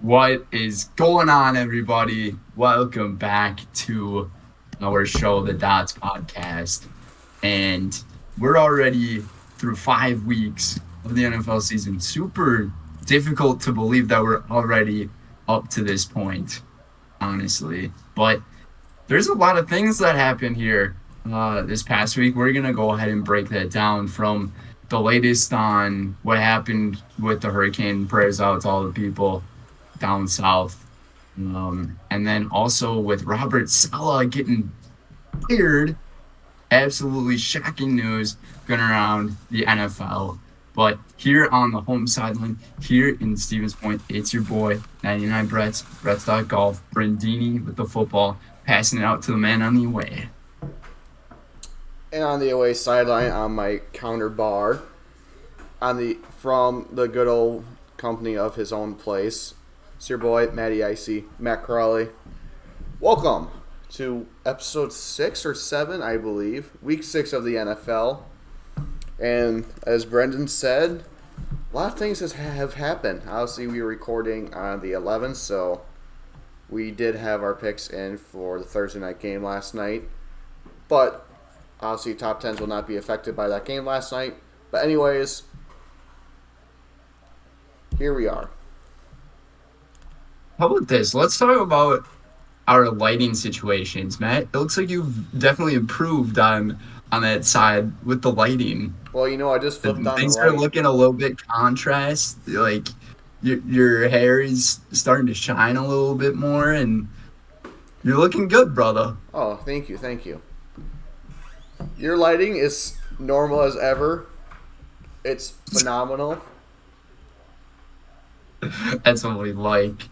What is going on, everybody? Welcome back to our show, the Dots Podcast. And we're already through 5 weeks of the NFL season. Super difficult to believe that we're already up to this point, honestly. But there's a lot of things that happened here this past week. We're going to go ahead and break that down from the latest on what happened with the hurricane. Prayers out to all the people down south. And then also with Robert Saleh getting fired, absolutely shocking news going around the NFL. But here on the home sideline, here in Stevens Point, it's your boy, 99 Brett's.golf, Brandini with the football, passing it out to the man on the away. And on the away sideline, on my counter bar, from the good old company of his own place, it's your boy, Matty Icy, Matt Crawley. Welcome to episode 6 or 7, I believe, week 6 of the NFL. And as Brendan said, a lot of things have happened. Obviously, we were recording on the 11th, so we did have our picks in for the Thursday night game last night. But obviously, top 10s will not be affected by that game last night. But anyways, here we are. How about this? Let's talk about our lighting situations, Matt. It looks like you've definitely improved on that side with the lighting. Well, I just flipped on Things the are light. looking a little bit contrast. Like your hair is starting to shine a little bit more, and you're looking good, brother. Oh, thank you. Your lighting is normal as ever. It's phenomenal. That's what we like.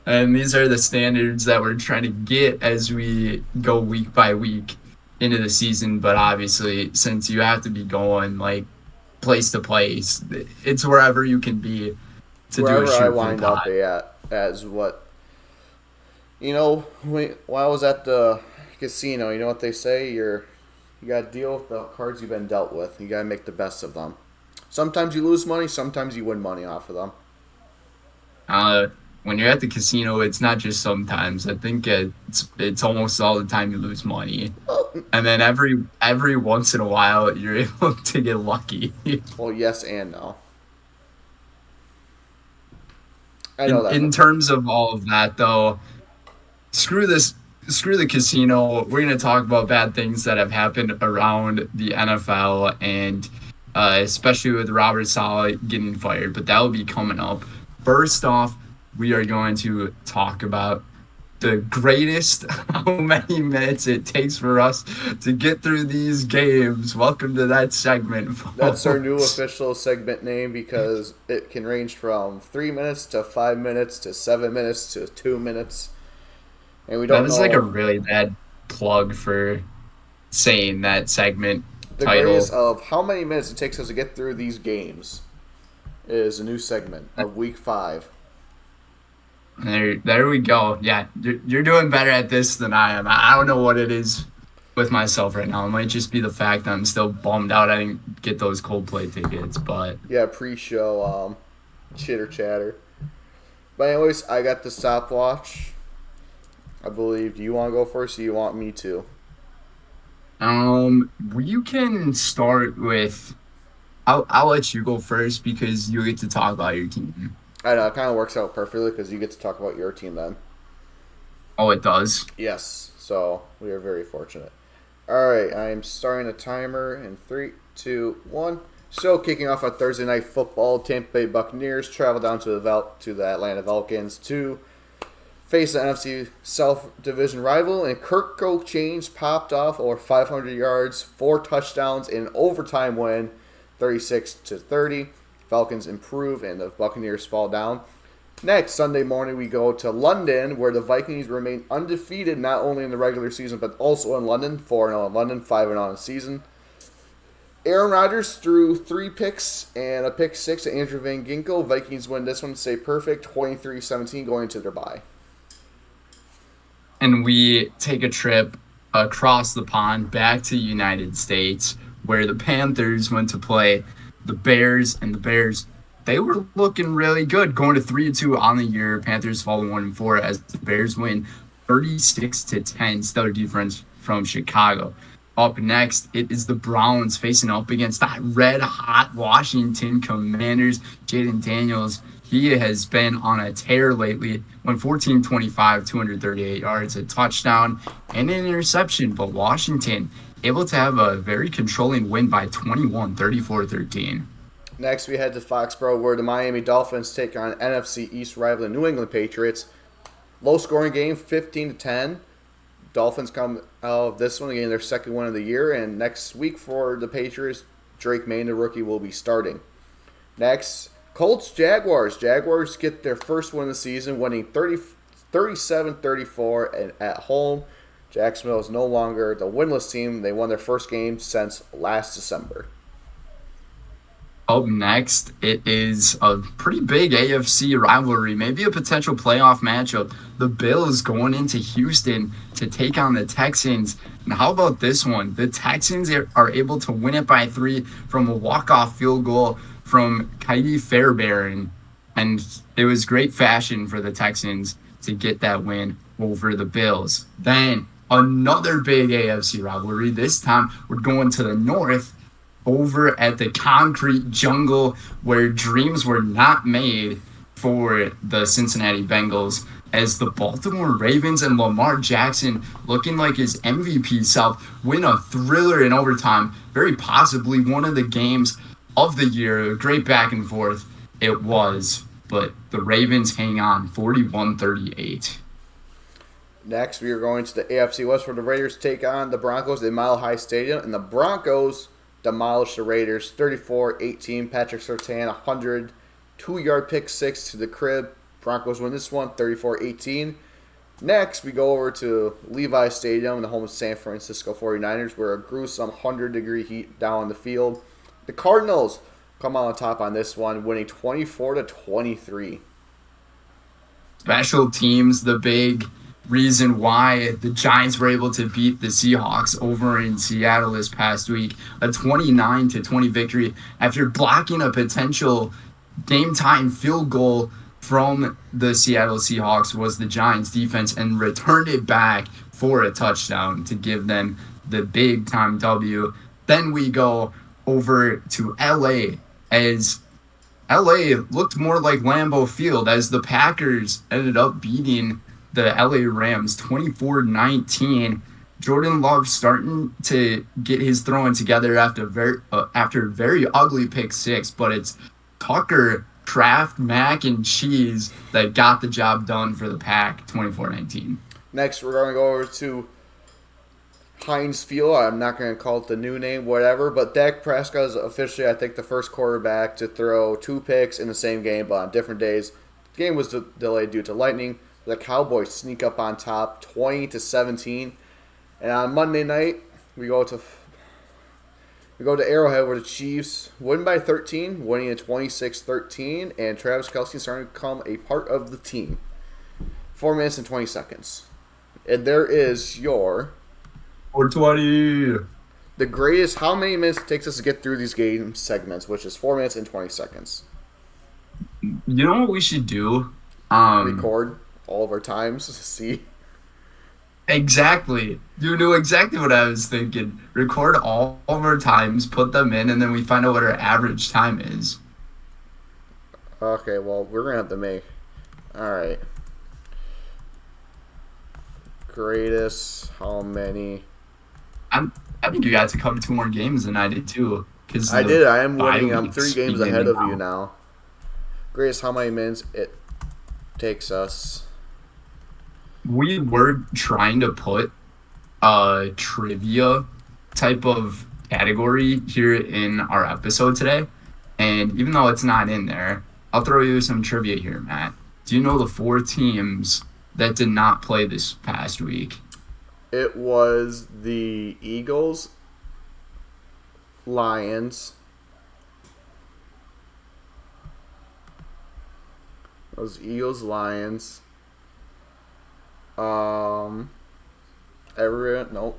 And these are the standards that we're trying to get as we go week by week into the season. But obviously, since you have to be going like place to place, it's wherever you can be to do a Wherever shoot I for the wind pod. up at, as what while I was at the casino, you know what they say? You gotta deal with the cards you've been dealt with. You gotta make the best of them. Sometimes you lose money, sometimes you win money off of them. Uh, when you're at the casino, it's not just sometimes. I think it's almost all the time you lose money, Oh, and then every once in a while you're able to get lucky. well, yes and no. I know In that. in terms of all of that, though, screw this. Screw the casino. We're going to talk about bad things that have happened around the NFL and especially with Robert Saleh getting fired. But that will be coming up. First off, we are going to talk about the greatest how many minutes it takes for us to get through these games. Welcome to that segment, That's our new folks. official segment name because it can range from 3 minutes to 5 minutes to 7 minutes to 2 minutes. And we That don't was like a know really bad plug for saying that segment the greatest title. of how many minutes it takes us to get through these games is a new segment of week 5. There we go. Yeah, you're doing better at this than I am. I don't know what it is with myself right now. It might just be the fact that I'm still bummed out I didn't get those Coldplay tickets. But Yeah, pre-show chitter chatter. But anyways, I got the stopwatch. I believe. Do you want to go first or do you want me to? you can start with. I'll let you go first because you get to talk about your team. I know, it kind of works out perfectly because you get to talk about your team then. Oh, it does. Yes, so we are very fortunate. All right, I am starting a timer in 3, 2, 1. So, kicking off on Thursday Night Football, Tampa Bay Buccaneers travel down to the Atlanta Falcons to face the NFC South Division rival, and Kirk Cousins popped off over 500 yards, 4 touchdowns, in an overtime win, 36-30. Falcons improve, and the Buccaneers fall down. Next, Sunday morning, we go to London, where the Vikings remain undefeated not only in the regular season, but also in London. 4-0 in London, 5-0 in the season. Aaron Rodgers threw 3 picks and a pick 6 to Andrew Van Ginkel. Vikings win this one to stay perfect, 23-17 going into their bye. And we take a trip across the pond back to the United States, where the Panthers went to play the Bears, and the Bears they were looking really good, going to 3-2 on the year. Panthers fall 1-4 as the Bears win 36-10. Stellar defense from Chicago. Up next, it is the Browns facing up against that red-hot Washington Commanders. Jaden Daniels, he has been on a tear lately. Went 14-25, 238 yards, a touchdown, and an interception. But Washington able to have a very controlling win by 21, 34-13. Next, we head to Foxborough, where the Miami Dolphins take on NFC East rival New England Patriots. Low-scoring game, 15-10. Dolphins come out of this one, getting their second win of the year. And next week for the Patriots, Drake May, the rookie, will be starting. Next, Colts Jaguars. Jaguars get their first win of the season, winning 37-34 at home. Jacksonville is no longer the winless team. They won their first game since last December. Up next, it is a pretty big AFC rivalry, maybe a potential playoff matchup. The Bills going into Houston to take on the Texans. And how about this one? The Texans are able to win it by 3 from a walk-off field goal from Kaidi Fairbairn. And it was great fashion for the Texans to get that win over the Bills. Then another big AFC rivalry. This time we're going to the north, over at the concrete jungle where dreams were not made for the Cincinnati Bengals, as the Baltimore Ravens and Lamar Jackson, looking like his MVP self, win a thriller in overtime, very possibly one of the games of the year. A great back and forth it was, but the Ravens hang on 41-38. Next, we are going to the AFC West, where the Raiders take on the Broncos at Mile High Stadium, and the Broncos demolish the Raiders 34-18. Patrick Surtain, 102-yard pick six to the crib. Broncos win this one 34-18. Next, we go over to Levi Stadium, the home of San Francisco 49ers, where a gruesome 100-degree heat down on the field. The Cardinals come out on top on this one, winning 24-23. Special teams, the big reason why the Giants were able to beat the Seahawks over in Seattle this past week. A 29-20 victory after blocking a potential game-time field goal from the Seattle Seahawks was the Giants defense, and returned it back for a touchdown to give them the big-time W. Then we go over to LA, as LA looked more like Lambeau Field, as the Packers ended up beating the LA Rams 24-19. Jordan Love starting to get his throwing together after very ugly pick six, but it's Tucker Kraft mac and cheese that got the job done for the Pack 24-19. Next, we're going to go over to Heinz Field. I'm not going to call it the new name, whatever, but Dak Prescott is officially, I think, the first quarterback to throw 2 picks in the same game, but on different days. The game was delayed due to lightning. The Cowboys sneak up on top 20-17. And on Monday night, we go to Arrowhead, where the Chiefs win by 13, winning at 26-13, and Travis Kelce starting to become a part of the team. 4 minutes and 20 seconds. And there is your 420. The greatest, how many minutes it takes us to get through these game segments, which is 4 minutes and 20 seconds. You know what we should do? Record all of our times. See? Exactly. You knew exactly what I was thinking. Record all of our times, put them in, and then we find out what our average time is. Okay, well, we're going to have to make... Alright. Greatest, how many... I think you got to cover 2 more games than I did, too. I did. I am winning. I'm 3 games ahead of you now. Greatest, how many minutes it takes us... We were trying to put a trivia type of category here in our episode today. And even though it's not in there, I'll throw you some trivia here, Matt. Do you know the 4 teams that did not play this past week? It was the Eagles, Lions. Those Eagles, Lions. Nope,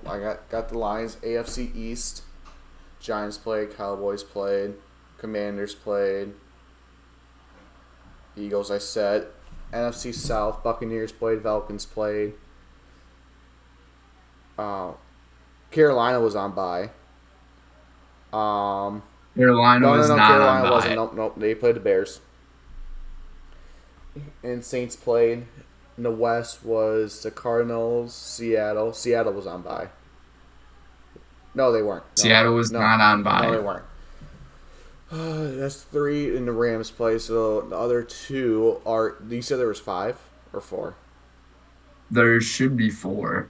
I got the Lions. AFC East. Giants played, Cowboys played, Commanders played. Eagles, I said. NFC South, Buccaneers played, Falcons played. Carolina was on bye. Carolina was No. not on Carolina wasn't. bye. Nope. They played the Bears. And Saints played. In the West was the Cardinals, Seattle. Seattle was on bye. No, they weren't. Seattle was not on No, they bye. weren't. That's 3 in the Rams play. So the other 2 are. You said there was 5 or 4? There should be 4.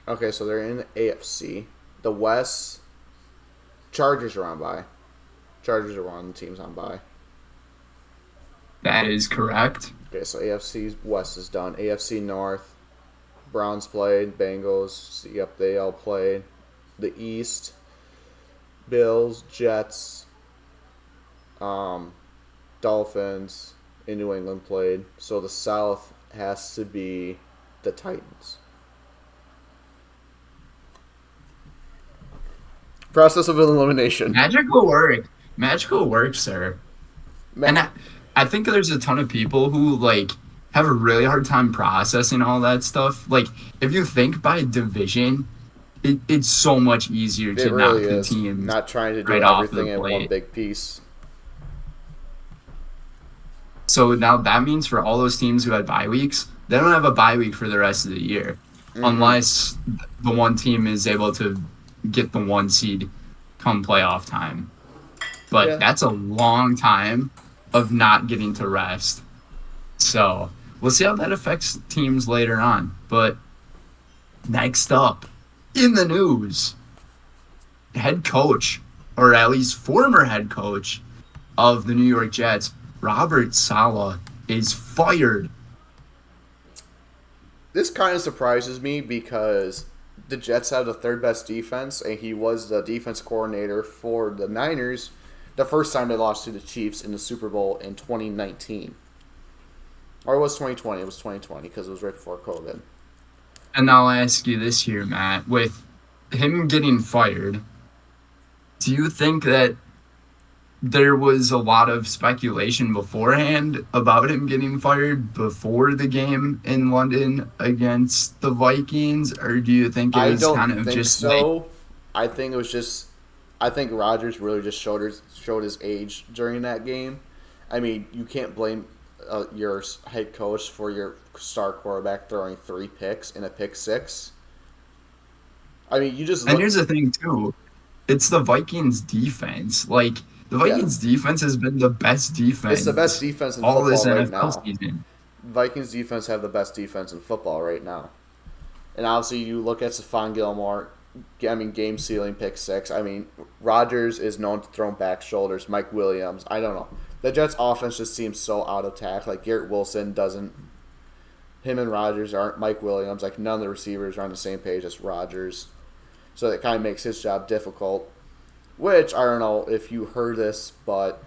Okay, so they're in the AFC. The West, Chargers are on bye. Chargers are one of the teams on bye. That is correct. Okay, so AFC West is done. AFC North, Browns played. Bengals, yep, they all played. The East, Bills, Jets, Dolphins, and New England played. So the South has to be the Titans. Process of elimination. Magical work. Magical work, sir. And I think there's a ton of people who like have a really hard time processing all that stuff. Like if you think by division, it's so much easier It to really knock the is. teams Not trying to do right off everything the in one plate. big piece. So now that means for all those teams who had bye weeks, they don't have a bye week for the rest of the year, unless the one team is able to get the 1 seed come playoff time. But that's a long time of not getting to rest. So we'll see how that affects teams later on. But next up in the news, head coach, or at least former head coach of the New York Jets, Robert Saleh, is fired. This kind of surprises me because the Jets have the 3rd best defense, and he was the defense coordinator for the Niners the first time they lost to the Chiefs in the Super Bowl in 2019. Or it was 2020. It was 2020 because it was right before COVID. And I'll ask you this here, Matt. With him getting fired, do you think that there was a lot of speculation beforehand about him getting fired before the game in London against the Vikings? Or do you think it I was don't kind of think just like, so. I think it was just. I think Rodgers really just showed his age during that game. I mean, you can't blame your head coach for your star quarterback throwing 3 picks in a pick 6. I mean, you just and look. here's the thing too, it's the Vikings defense. Like, the Vikings defense has been the best defense It's the best defense in all this football right NFL now. season. Vikings defense have the best defense in football right now. And obviously, you look at Stephon Gilmore. I mean, game-sealing pick 6. I mean, Rodgers is known to throw back shoulders. Mike Williams, I don't know. The Jets' offense just seems so out of tact. Like, Garrett Wilson doesn't. Him and Rodgers aren't Mike Williams. Like, none of the receivers are on the same page as Rodgers. So that kind of makes his job difficult. Which, I don't know if you heard this, but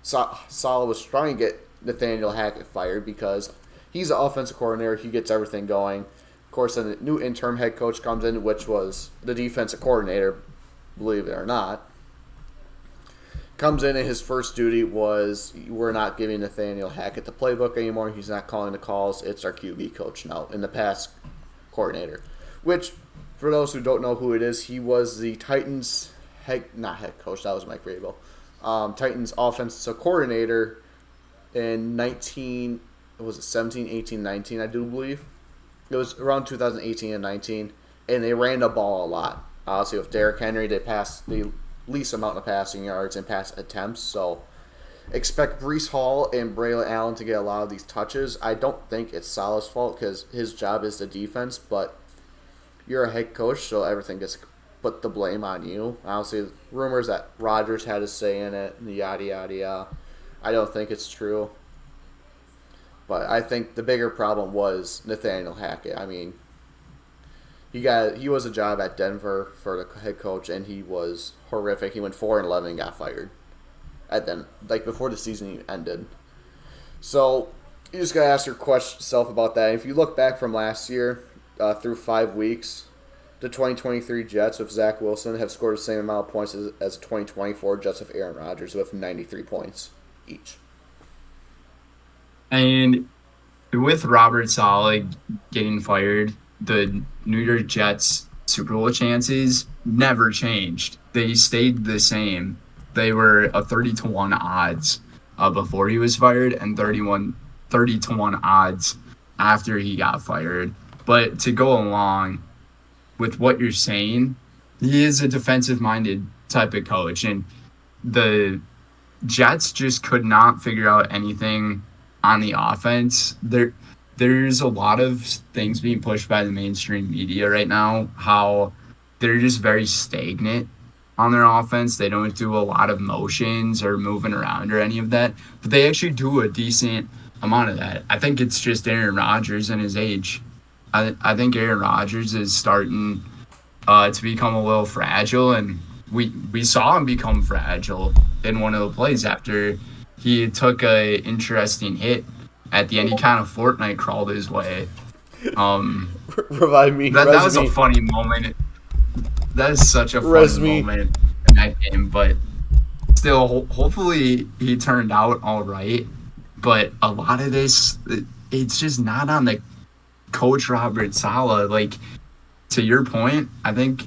Saleh was trying to get Nathaniel Hackett fired because he's the offensive coordinator. He gets everything going. Of course, then the new interim head coach comes in, which was the defensive coordinator, believe it or not. Comes in and his first duty was, we're not giving Nathaniel Hackett the playbook anymore. He's not calling the calls. It's our QB coach now, in the past coordinator. Which, for those who don't know who it is, he was the Titans not head coach, that was Mike Vrabel. Titans offensive coordinator in 17, 18, 19, I do believe. It was around 2018 and 19, and they ran the ball a lot. Obviously, with Derrick Henry, they passed the least amount of passing yards and pass attempts, so expect Breece Hall and Braylon Allen to get a lot of these touches. I don't think it's Saleh's fault because his job is the defense, but you're a head coach, so everything gets put the blame on you. Obviously, rumors that Rodgers had a say in it, yada, yada, yada. I don't think it's true. But I think the bigger problem was Nathaniel Hackett. I mean, he was a job at Denver for the head coach, and he was horrific. He went 4-11 and got fired. And then, before the season ended. So you just gotta ask yourself about that. If you look back from last year through 5 weeks, the 2023 Jets with Zach Wilson have scored the same amount of points as the 2024 Jets with Aaron Rodgers with 93 points each. And with Robert Saleh getting fired, the New York Jets Super Bowl chances never changed. They stayed the same. They were a 30-1 odds before he was fired, and 30-1 odds after he got fired. But to go along with what you're saying, he is a defensive minded type of coach, and the Jets just could not figure out anything on the offense. There's a lot of things being pushed by the mainstream media right now, how they're just very stagnant on their offense. They don't do a lot of motions or moving around or any of that, but they actually do a decent amount of that. I think it's just Aaron Rodgers and his age. I think Aaron Rodgers is starting to become a little fragile, and we saw him become fragile in one of the plays after he took a interesting hit at the end. He kind of Fortnite crawled his way. Revive me. That was a funny moment. That is such a funny moment in that game, but still, hopefully he turned out all right. But a lot of this, it's just not on the coach Robert Saleh. Like, to your point, I think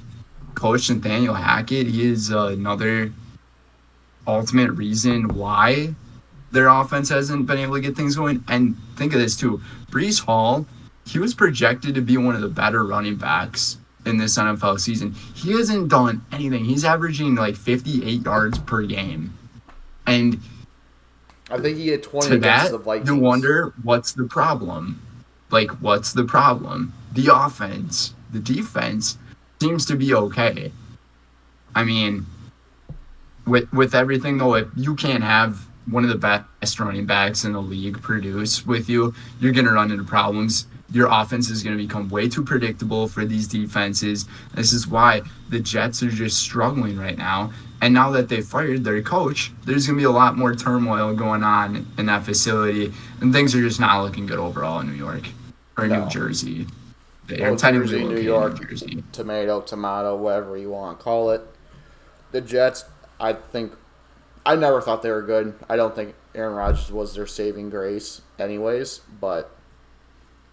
Coach Nathaniel Hackett, he is another ultimate reason why their offense hasn't been able to get things going. And think of this too. Breece Hall, he was projected to be one of the better running backs in this NFL season. He hasn't done anything. He's averaging like 58 yards per game. And I think he had 20 to against that, the Vikings. you wonder, what's the problem? Like, what's the problem? The offense, the defense seems to be okay. I mean, with everything though, if you can't have one of the best running backs in the league produce with you, you're going to run into problems. Your offense is going to become way too predictable for these defenses. This is why the Jets are just struggling right now. And now that they fired their coach, there's going to be a lot more turmoil going on in that facility. And things are just not looking good overall in New York or New Jersey. Well, Jersey, New York, New Jersey. Tomato, whatever you want to call it. The Jets, I never thought they were good. I don't think Aaron Rodgers was their saving grace anyways, but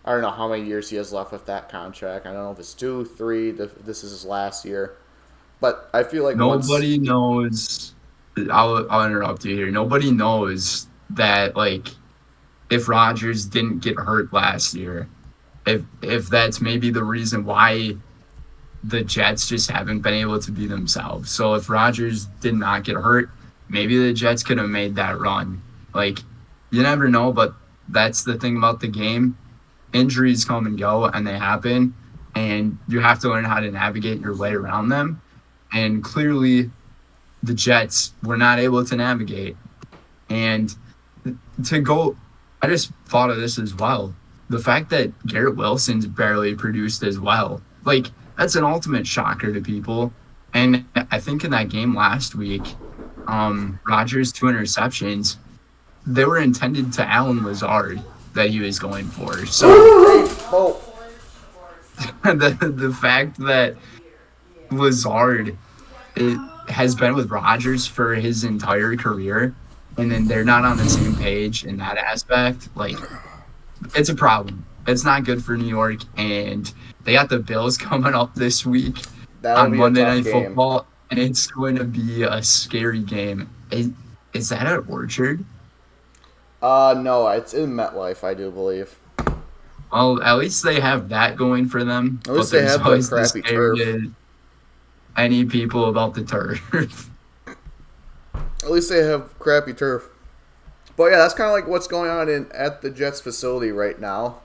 I don't know how many years he has left with that contract. I don't know if it's 2, 3, this is his last year. But I feel like nobody knows. I'll interrupt you here. Nobody knows that, like, if Rodgers didn't get hurt last year, if that's maybe the reason why the Jets just haven't been able to be themselves. So if Rodgers did not get hurt, maybe the Jets could have made that run. Like, you never know, but that's the thing about the game. Injuries come and go, and they happen, and you have to learn how to navigate your way around them. And clearly, the Jets were not able to navigate. And I just thought of this as well. The fact that Garrett Wilson's barely produced as well. Like, that's an ultimate shocker to people. And I think in that game last week, Rodgers' 2 interceptions, they were intended to Allen Lazard that he was going for. So the fact that Lazard has been with Rodgers for his entire career, and then they're not on the same page in that aspect, like, it's a problem. It's not good for New York, and they got the Bills coming up this week on Monday Night Football, and it's going to be a scary game. Is that at Orchard? No, it's in MetLife, I do believe. Well, at least they have that going for them. At least they have the crappy turf. Any people about the turf. At least they have crappy turf. But yeah, that's kind of like what's going on at the Jets facility right now.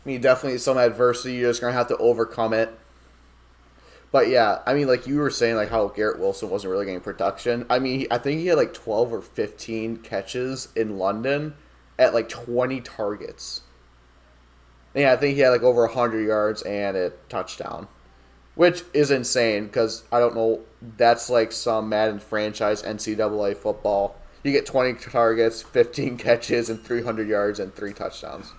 I mean, definitely some adversity. You're just going to have to overcome it. But yeah, I mean, like you were saying, like how Garrett Wilson wasn't really getting production. I mean, I think he had like 12 or 15 catches in London at like 20 targets. And yeah, I think he had like over 100 yards and a touchdown, which is insane because I don't know. That's like some Madden franchise NCAA football. You get 20 targets, 15 catches, and 300 yards and 3 touchdowns.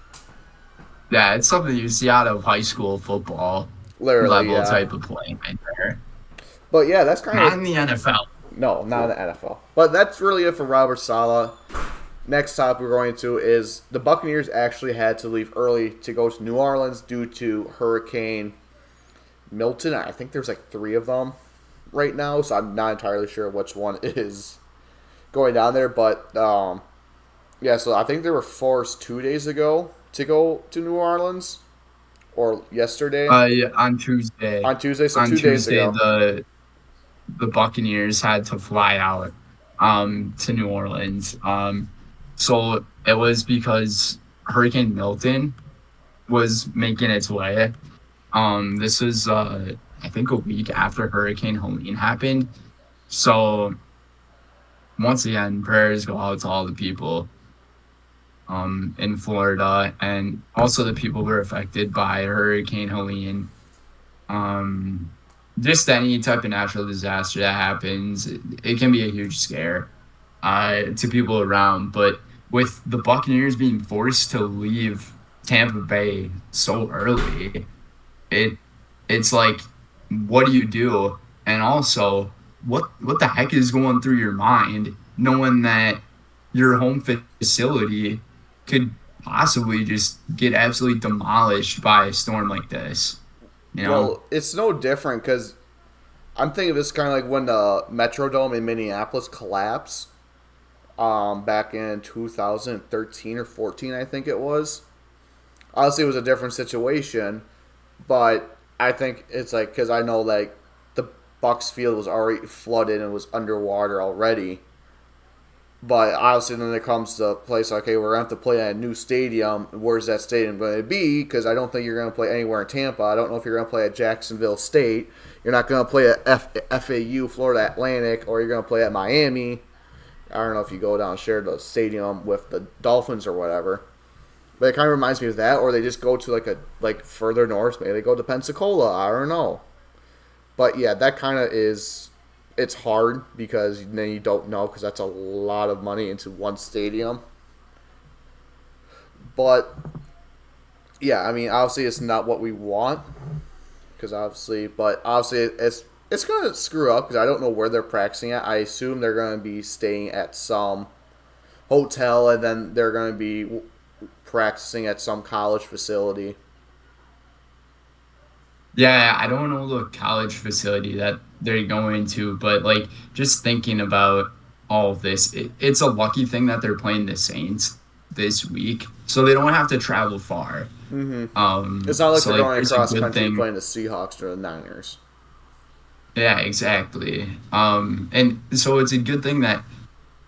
Yeah, it's something you see out of high school football. Literally, level type of playing right there. But yeah, that's kind of not in the NFL. No, not in the NFL. But that's really it for Robert Saleh. Next topic we're going to is the Buccaneers actually had to leave early to go to New Orleans due to Hurricane Milton. I think there's like 3 of them right now, so I'm not entirely sure which one is going down there. But yeah, so I think they were forced 2 days ago to go to New Orleans, or yesterday Yeah, on Tuesday. on Tuesday. So On 2 days Tuesday, ago. the Buccaneers had to fly out to New Orleans. So it was because Hurricane Milton was making its way. This was I think a week after Hurricane Helene happened. So once again, prayers go out to all the people in Florida and also the people who were affected by Hurricane Helene. Um, just any type of natural disaster that happens, it can be a huge scare to people around. But with the Buccaneers being forced to leave Tampa Bay so early, it it's like, what do you do? And also, what the heck is going through your mind knowing that your home facility could possibly just get absolutely demolished by a storm like this? You know? Well, it's no different because I'm thinking this kind of like when the Metrodome in Minneapolis collapsed back in 2013 or 14, I think it was. Obviously, it was a different situation, but I think it's like because I know like the Bucks field was already flooded and was underwater already. But obviously, then it comes to a place like, okay, we're going to have to play at a new stadium. Where's that stadium going to be? Because I don't think you're going to play anywhere in Tampa. I don't know if you're going to play at Jacksonville State. You're not going to play at FAU, Florida Atlantic, or you're going to play at Miami. I don't know if you go down and share the stadium with the Dolphins or whatever. But it kind of reminds me of that, or they just go to like further north. Maybe they go to Pensacola. I don't know. But yeah, that kind of is. It's hard because then you don't know because that's a lot of money into one stadium. But yeah, I mean, obviously it's not what we want because but obviously it's gonna screw up because I don't know where they're practicing at. I assume they're gonna be staying at some hotel and then they're gonna be practicing at some college facility. Yeah, I don't know the college facility that they're going to, but like just thinking about all of this, it's a lucky thing that they're playing the Saints this week, so they don't have to travel far. It's not like So they're like going there's a across good country thing. playing the Seahawks or the Niners. Yeah, exactly. And so it's a good thing that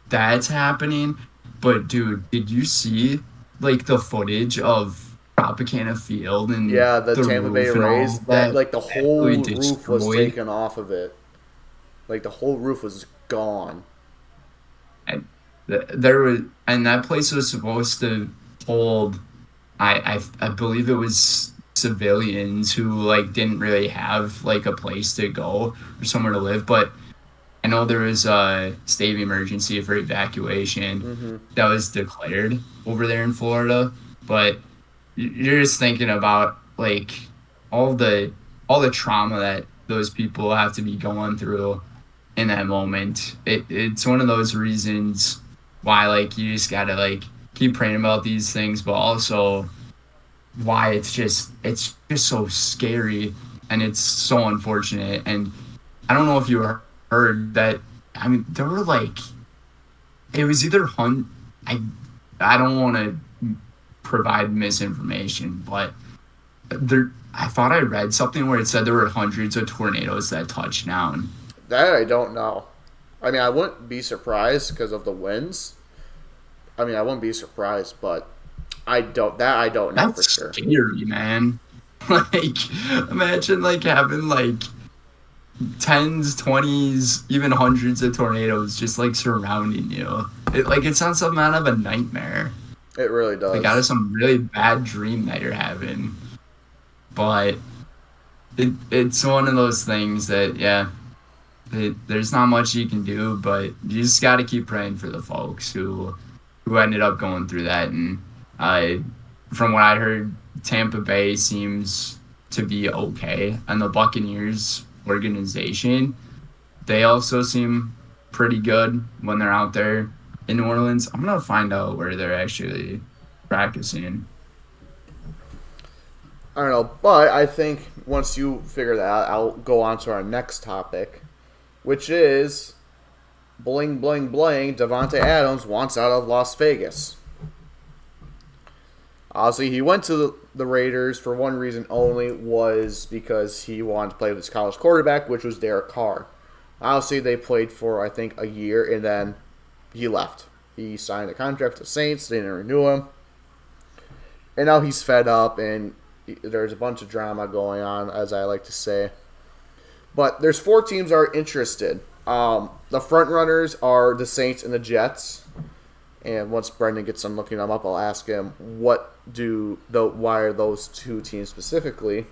that's happening. But dude, did you see like the footage of Tropicana Field and Yeah, the the Tampa Bay roof and all Rays, of that that like the absolutely whole roof was destroyed? taken off of it. Like the whole roof was gone. And there was, and that place was supposed to hold. I believe it was civilians who like didn't really have like a place to go or somewhere to live, but I know there was a state of emergency for evacuation that was declared over there in Florida. But you're just thinking about like all the all the trauma that those people have to be going through in that moment. It's one of those reasons why like you just gotta like keep praying about these things, but also why it's just so scary and it's so unfortunate. And I don't know if you heard that. I mean, there were like it was either I I don't want to provide misinformation, but there I thought I read something where it said there were hundreds of tornadoes that touched down. That I don't know. I mean, I wouldn't be surprised because of the winds. I mean, I wouldn't be surprised, but I don't know for That's sure. scary, man. Like, imagine like having like tens, twenties, even hundreds of tornadoes just like surrounding you. It sounds something out of a nightmare. It really Like out of does. some really bad dream that you're having. But it's one of those things that yeah, there's not much you can do, but you just got to keep praying for the folks who ended up going through that. And I, from what I heard, Tampa Bay seems to be okay, and the Buccaneers organization, they also seem pretty good when they're out there in New Orleans. I'm gonna find out where they're actually practicing. I don't know, but I think once you figure that out, I'll go on to our next topic, which is bling, bling, bling. Davantae Adams wants out of Las Vegas. Obviously, he went to the Raiders for one reason only, was because he wanted to play with his college quarterback, which was Derek Carr. Obviously, they played for, I think, a year, and then he left. He signed a contract with the Saints. They didn't renew him. And now he's fed up, and there's a bunch of drama going on, as I like to say. But there's 4 teams that are interested. The front runners are the Saints and the Jets. And once Brendan gets done looking them up, I'll ask him why are those 2 teams specifically.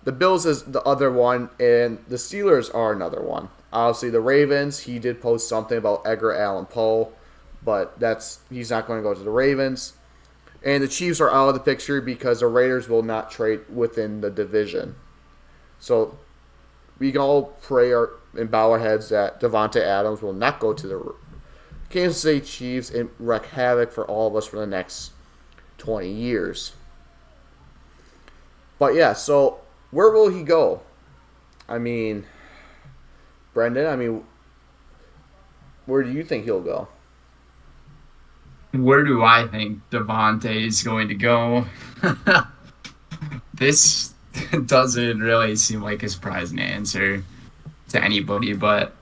The Bills is the other one, and the Steelers are another one. Obviously, the Ravens, he did post something about Edgar Allan Poe, but he's not going to go to the Ravens. And the Chiefs are out of the picture because the Raiders will not trade within the division. So we can all pray and bow our heads that Davantae Adams will not go to the Kansas City Chiefs and wreak havoc for all of us for the next 20 years. But yeah, so where will he go? I mean, Brendan, where do you think he'll go? Where do I think Davantae is going to go? This doesn't really seem like a surprising answer to anybody, but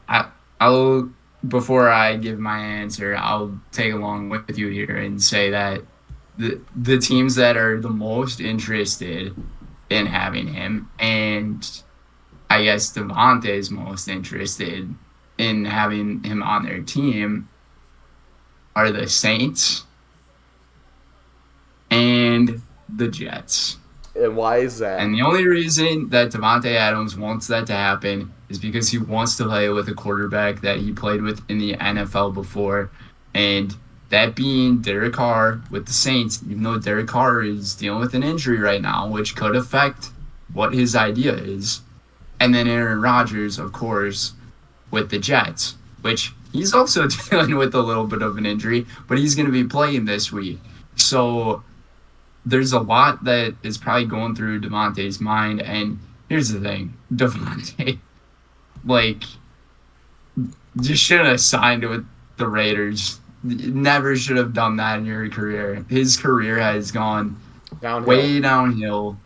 I'll before I give my answer, I'll take along with you here and say that the teams that are the most interested in having him, and I guess Davantae is most interested in having him on their team, are the Saints and the Jets. And why is that? And the only reason that Davantae Adams wants that to happen is because he wants to play with a quarterback that he played with in the NFL before. And that being Derek Carr with the Saints, even though Derek Carr is dealing with an injury right now, which could affect what his idea is. And then Aaron Rodgers, of course, with the Jets, which he's also dealing with a little bit of an injury, but he's going to be playing this week. So there's a lot that is probably going through Davante's mind. And here's the thing, Davantae, just shouldn't have signed with the Raiders. Never should have done that in your career. His career has gone way downhill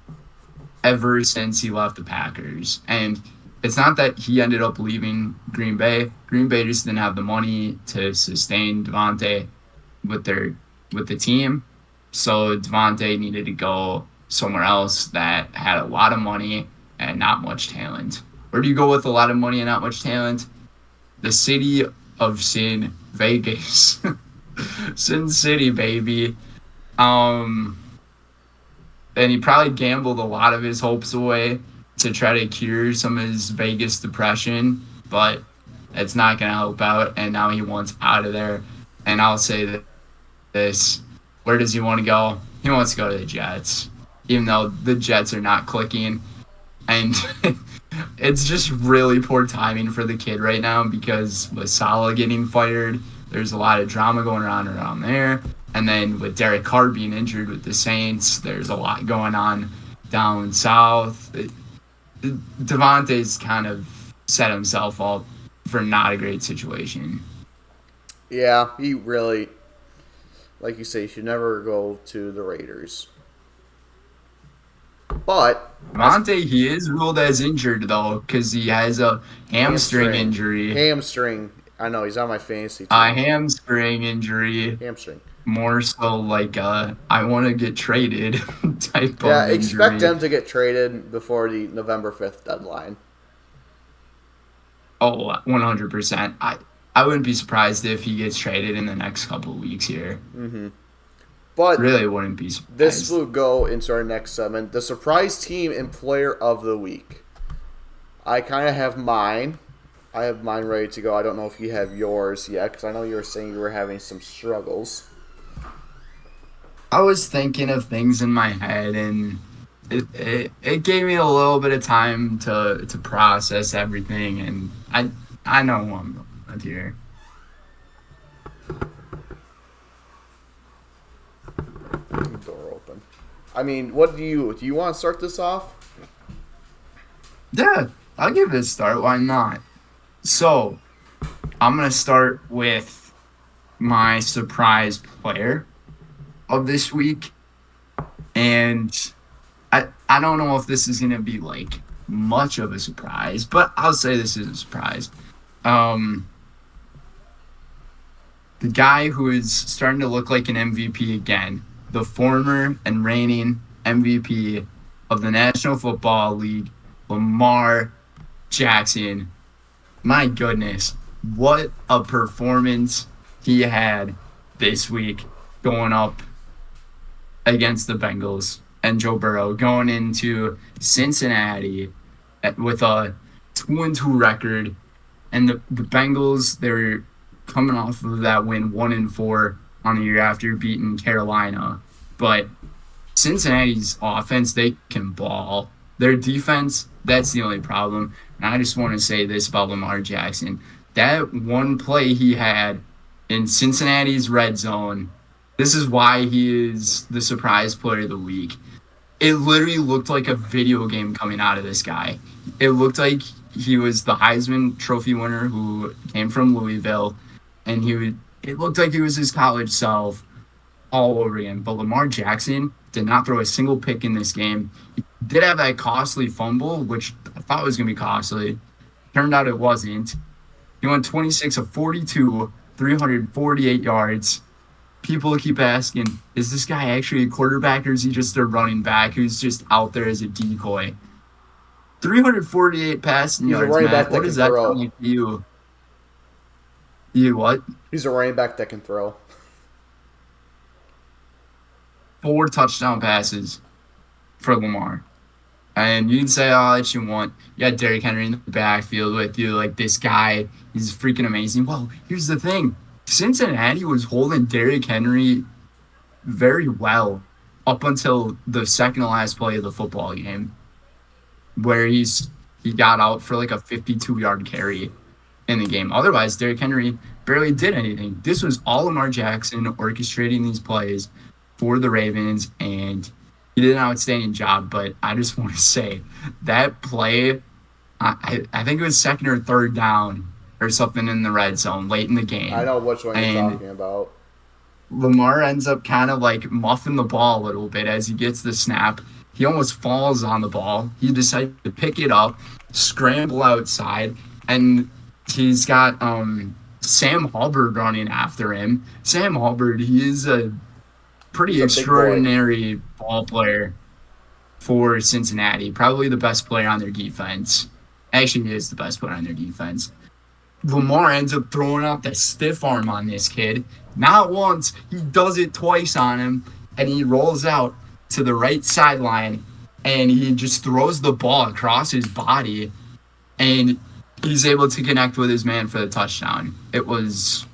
ever since he left the Packers. And it's not that he ended up leaving Green Bay. Green Bay just didn't have the money to sustain Davantae with the team. So Davantae needed to go somewhere else that had a lot of money and not much talent. Where do you go with a lot of money and not much talent? The city of Sin, Vegas. Sin City, baby. And he probably gambled a lot of his hopes away to try to cure some of his Vegas depression, but it's not going to help out, and now he wants out of there. And I'll say this, where does he want to go? He wants to go to the Jets, even though the Jets are not clicking. And it's just really poor timing for the kid right now because with Saleh getting fired, there's a lot of drama going on around there. And then with Derek Carr being injured with the Saints, there's a lot going on down south. Davante's kind of set himself up for not a great situation. Yeah, he really, like you say, should never go to the Raiders. But Davantae, he is ruled as injured though, because he has a hamstring injury. Hamstring. I know he's on my fantasy team. A hamstring injury. Hamstring. More so like I want to get traded type of Yeah, injury. expect him to get traded before the November 5th deadline. Oh, 100%. I wouldn't be surprised if he gets traded in the next couple of weeks here. Mm-hmm. But really wouldn't be surprised. This will go into our next segment, the surprise team and player of the week. I kind of have mine. I have mine ready to go. I don't know if you have yours yet, because I know you were saying you were having some struggles. I was thinking of things in my head, and it gave me a little bit of time to process everything, and I know who I'm going with here. Door open. I mean, what do you want to start this off? Yeah, I'll give it a start. Why not? So, I'm going to start with my surprise player of this week. And I don't know if this is going to be like much of a surprise, but I'll say this is a surprise. The guy who is starting to look like an MVP again, the former and reigning MVP of the National Football League, Lamar Jackson. My goodness, what a performance he had this week going up against the Bengals and Joe Burrow, going into Cincinnati with a 2-2 record. And the Bengals, they were coming off of that win 1-4 on the year after beating Carolina. But Cincinnati's offense, they can ball. Their defense, that's the only problem. And I just want to say this about Lamar Jackson. That one play he had in Cincinnati's red zone, this is why he is the surprise player of the week. It literally looked like a video game coming out of this guy. It looked like he was the Heisman Trophy winner who came from Louisville, and it looked like he was his college self all over again. But Lamar Jackson did not throw a single pick in this game. He did have that costly fumble, which I thought was going to be costly. Turned out it wasn't. He went 26 of 42, 348 yards. People keep asking, is this guy actually a quarterback or is he just a running back who's just out there as a decoy? 348 passing yards, Matt. What does that tell you? You what? He's a running back that can throw. 4 touchdown passes for Lamar. And you can say all that you want. You had Derrick Henry in the backfield with you. Like, this guy, he's freaking amazing. Well, here's the thing. Cincinnati was holding Derrick Henry very well up until the second to last play of the football game, where he got out for like a 52-yard carry in the game. Otherwise, Derrick Henry barely did anything. This was all Lamar Jackson orchestrating these plays for the Ravens, and he did an outstanding job. But I just want to say that play, I think it was second or third down or something in the red zone late in the game. I know which one you're talking about. Lamar ends up kind of like muffing the ball a little bit as he gets the snap. He almost falls on the ball. He decided to pick it up, scramble outside, and he's got Sam Hubbard running after him. Sam Hubbard, he is a pretty extraordinary ball player for Cincinnati. Probably the best player on their defense. Actually, he is the best player on their defense. Lamar ends up throwing out the stiff arm on this kid. Not once, he does it twice on him, and he rolls out to the right sideline, and he just throws the ball across his body, and he's able to connect with his man for the touchdown. It was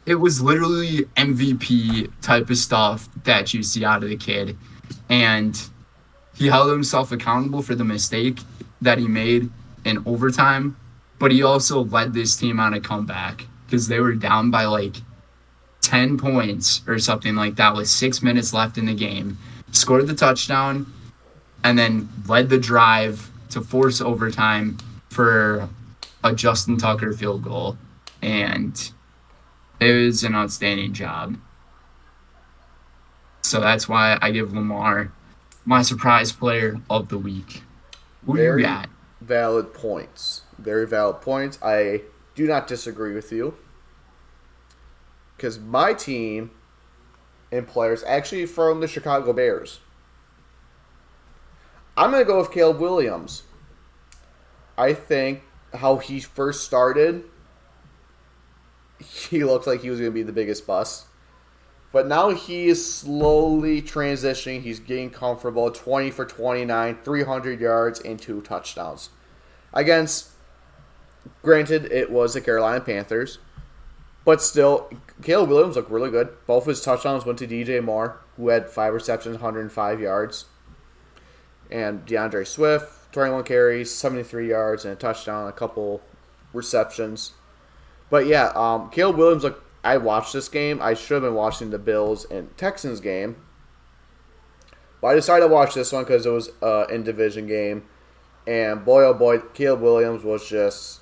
literally MVP type of stuff that you see out of the kid, and he held himself accountable for the mistake that he made in overtime, but he also led this team on a comeback because they were down by like 10 points or something like that with 6 minutes left in the game, scored the touchdown, and then led the drive to force overtime for a Justin Tucker field goal. And it was an outstanding job. So that's why I give Lamar my surprise player of the week. Who do you got? Valid points. Very valid points. I do not disagree with you. Because my team and players actually from the Chicago Bears. I'm going to go with Caleb Williams. I think how he first started, he looked like he was going to be the biggest bust. But now he is slowly transitioning. He's getting comfortable. 20 for 29, 300 yards, and 2 touchdowns. Granted, it was the Carolina Panthers. But still, Caleb Williams looked really good. Both his touchdowns went to DJ Moore, who had 5 receptions, 105 yards. And DeAndre Swift, 21 carries, 73 yards, and a touchdown, a couple receptions. But yeah, Caleb Williams. Like I watched this game. I should have been watching the Bills and Texans game, but I decided to watch this one because it was in division game. And boy, oh boy, Caleb Williams was just.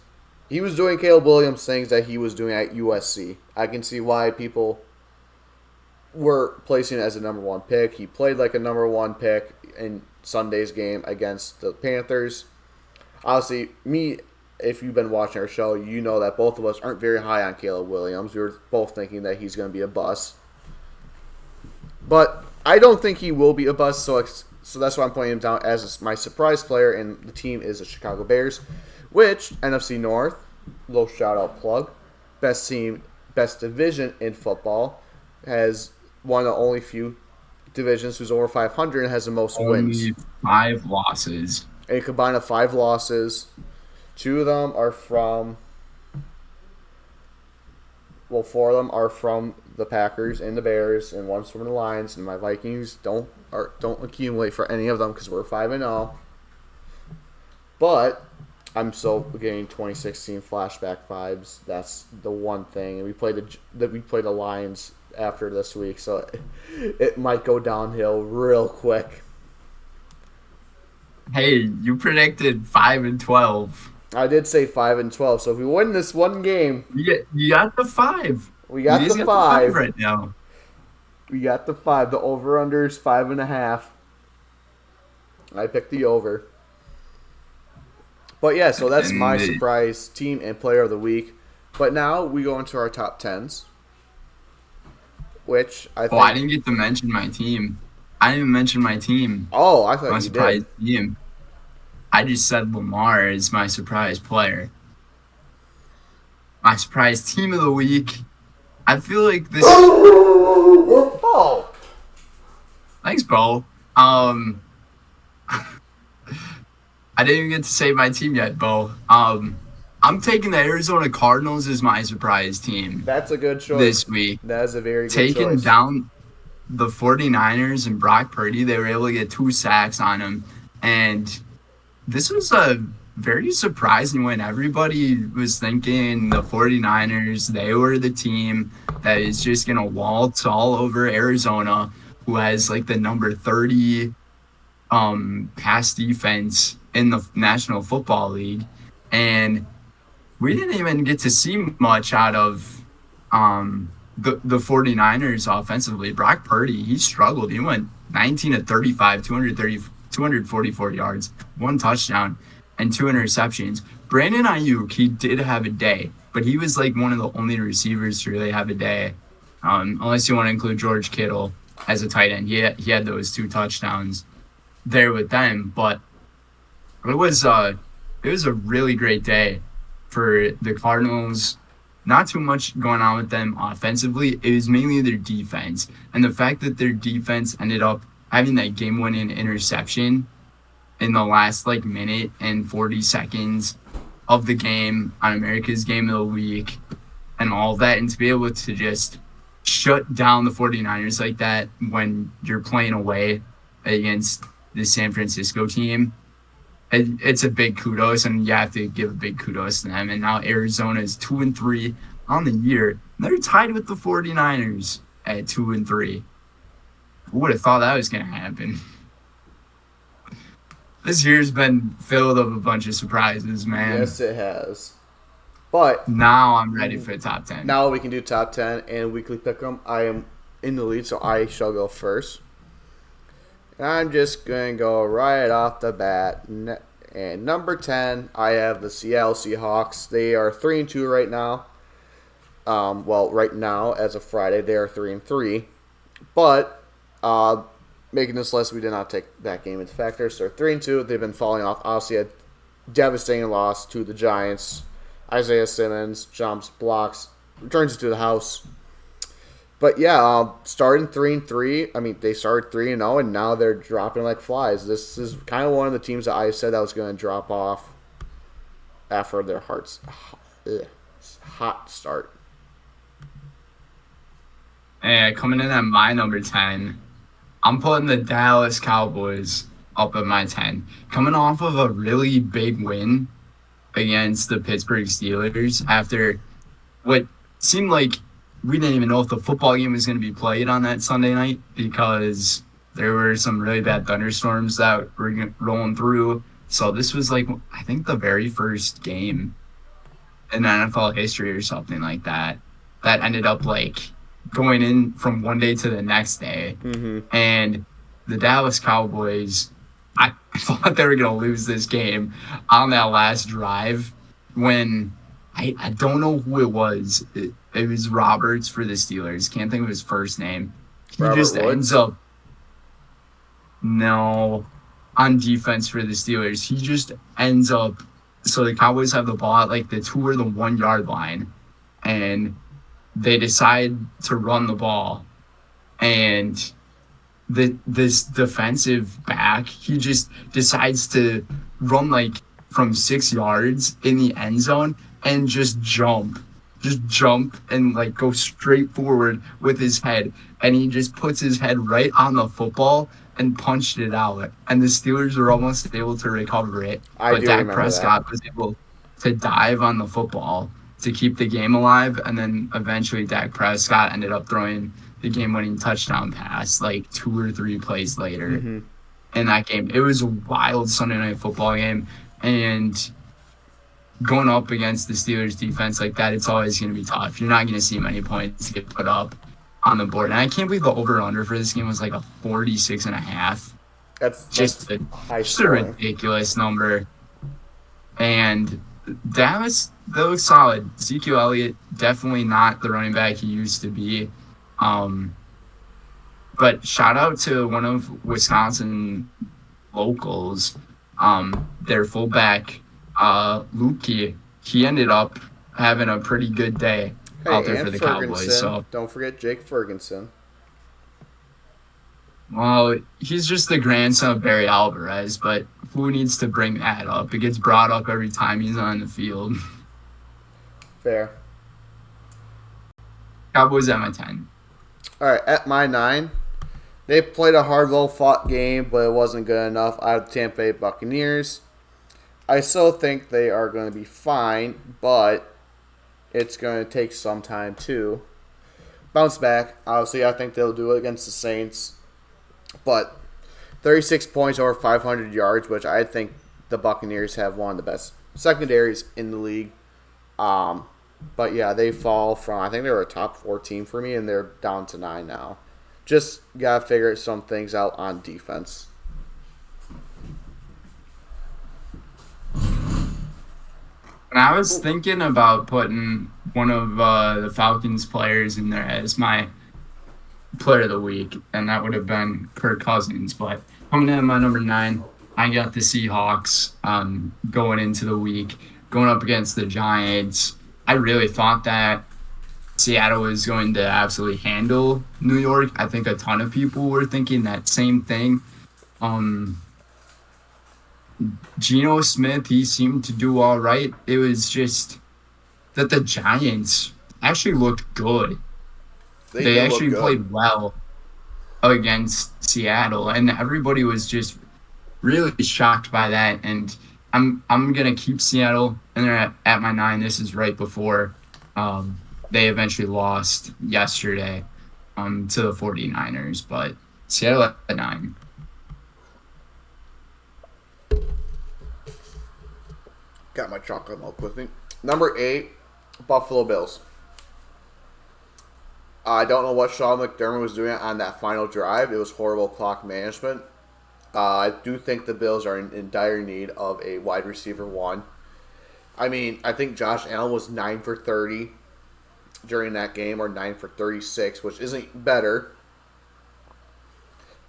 He was doing Caleb Williams things that he was doing at USC. I can see why people were placing it as a number one pick. He played like a number one pick in Sunday's game against the Panthers. Obviously, if you've been watching our show, you know that both of us aren't very high on Caleb Williams. We were both thinking that he's going to be a bust. But I don't think he will be a bust, so that's why I'm putting him down as my surprise player, and the team is the Chicago Bears, which, NFC North, little shout-out plug, best team, best division in football, has one of the only few divisions who's over 500 and has the most wins. Only 5 losses. A combined of 5 losses. 2 of them are from... Well, 4 of them are from the Packers and the Bears, and 1's from the Lions. And my Vikings don't accumulate for any of them because we're 5-0. But I'm still getting 2016 flashback vibes. That's the one thing. And we played the Lions after this week, so it might go downhill real quick. Hey, you predicted 5-12. I did say 5-12. So if we win this one game, you got the 5. We got the 5 the 5 right now. We got the 5. The over/under is 5.5. I picked the over. But yeah, so that's my surprise team and player of the week. But now we go into our top 10s, which I think. Oh, I didn't get to mention my team. I didn't even mention my team. Oh, I thought my you surprise did. Team. I just said Lamar is my surprise player. My surprise team of the week. I feel like this. Oh. Thanks, Bo. I didn't even get to say my team yet, Bo. I'm taking the Arizona Cardinals as my surprise team. That's a good choice this week. That is a very good choice. Taking choice. down the 49ers and Brock Purdy, they were able to get 2 sacks on him. And this was a very surprising win. Everybody was thinking the 49ers, they were the team that is just going to waltz all over Arizona, who has like the number 30 pass defense in the National Football League. And we didn't even get to see much out of the 49ers offensively. Brock Purdy, he struggled. He went 19 of 35, 244 yards, 1 touchdown, and 2 interceptions. Brandon Ayuk, he did have a day, but he was like one of the only receivers to really have a day, unless you want to include George Kittle as a tight end. He had those 2 touchdowns there with them, but it was a really great day for the Cardinals. Not too much going on with them offensively. It was mainly their defense, and the fact that their defense ended up having that game-winning interception in the last minute and 40 seconds of the game on America's Game of the Week and all that, and to be able to just shut down the 49ers like that when you're playing away against the San Francisco team, it's a big kudos, and you have to give a big kudos to them. And now Arizona is 2-3 on the year. They're tied with the 49ers at 2-3. Who would have thought that was going to happen? This year's been filled with a bunch of surprises, man. Yes, it has. But now I'm ready for the top 10. Now we can do top 10 and weekly pick 'em. I am in the lead, so I shall go first. And I'm just going to go right off the bat. And number 10, I have the Seattle Seahawks. They are 3-2 right now. Right now, as of Friday, they are 3-3. But making this list, we did not take that game into factor. So they're 3-2. They've been falling off. Obviously, a devastating loss to the Giants. Isaiah Simmons jumps, blocks, returns it to the house. But yeah, starting 3-3. I mean, they started 3-0, and now they're dropping like flies. This is kind of one of the teams that I said that was going to drop off after their hot start. Yeah, coming in at my number 10, I'm putting the Dallas Cowboys up at my 10. Coming off of a really big win against the Pittsburgh Steelers after what seemed like we didn't even know if the football game was going to be played on that Sunday night because there were some really bad thunderstorms that were rolling through. So this was like, I think, the very first game in NFL history or something like that that ended up like going in from one day to the next day. Mm-hmm. And the Dallas Cowboys, I thought they were going to lose this game on that last drive when I don't know who it was. It was Roberts for the Steelers. Can't think of his first name. He Robert just Woods. ends up, no, on defense for the Steelers. He just ends up, so the Cowboys have the ball at like the 2 or the 1 yard line, and they decide to run the ball. And this defensive back, he just decides to run like from 6 yards in the end zone and just jump and like go straight forward with his head, and he just puts his head right on the football and punched it out, and the Steelers were almost able to recover it, I but do Dak remember that. Prescott was able to dive on the football to keep the game alive, and then eventually Dak Prescott ended up throwing the game-winning touchdown pass like 2 or 3 plays later Mm-hmm. in that game. It was a wild Sunday night football game, and going up against the Steelers defense like that, it's always going to be tough. You're not going to see many points get put up on the board. And I can't believe the over-under for this game was like a 46.5. That's Just a, high just a scoring. ridiculous number. And Dallas, they look solid. Ezekiel Elliott, definitely not the running back he used to be. But shout out to one of Wisconsin locals, their fullback, Lukey. He ended up having a pretty good day out there Hey, and for the Cowboys. Ferguson. So, Don't forget Jake Ferguson. well, he's just the grandson of Barry Alvarez, but who needs to bring that up? It gets brought up every time he's on the field. Fair. Cowboys at my 10. All right, at my 9, they played a hard, low-fought game, but it wasn't good enough out of the Tampa Bay Buccaneers. I still think they are going to be fine, but it's going to take some time to bounce back. Obviously, I think they'll do it against the Saints, but 36 points over 500 yards, which I think the Buccaneers have one of the best secondaries in the league. But yeah, they fall from, I think they were a top 4 team for me, and they're down to 9 now. Just got to figure some things out on defense. And I was thinking about putting one of the Falcons players in there as my player of the week, and that would have been Kirk Cousins. But coming in at my number 9, I got the Seahawks going into the week, going up against the Giants. I really thought that Seattle was going to absolutely handle New York. I think a ton of people were thinking that same thing. Geno Smith, he seemed to do all right. It was just that the Giants actually looked good. They They do look actually good. played well against Seattle, and everybody was just really shocked by that. And I'm gonna keep Seattle, and they're at my 9. This is right before they eventually lost yesterday to the 49ers, but Seattle at 9. Got my chocolate milk with me. Number 8, Buffalo Bills. I don't know what Sean McDermott was doing on that final drive. It was horrible clock management. I do think the Bills are in dire need of a wide receiver 1. I mean, I think Josh Allen was 9 for 30 during that game, or 9 for 36, which isn't better.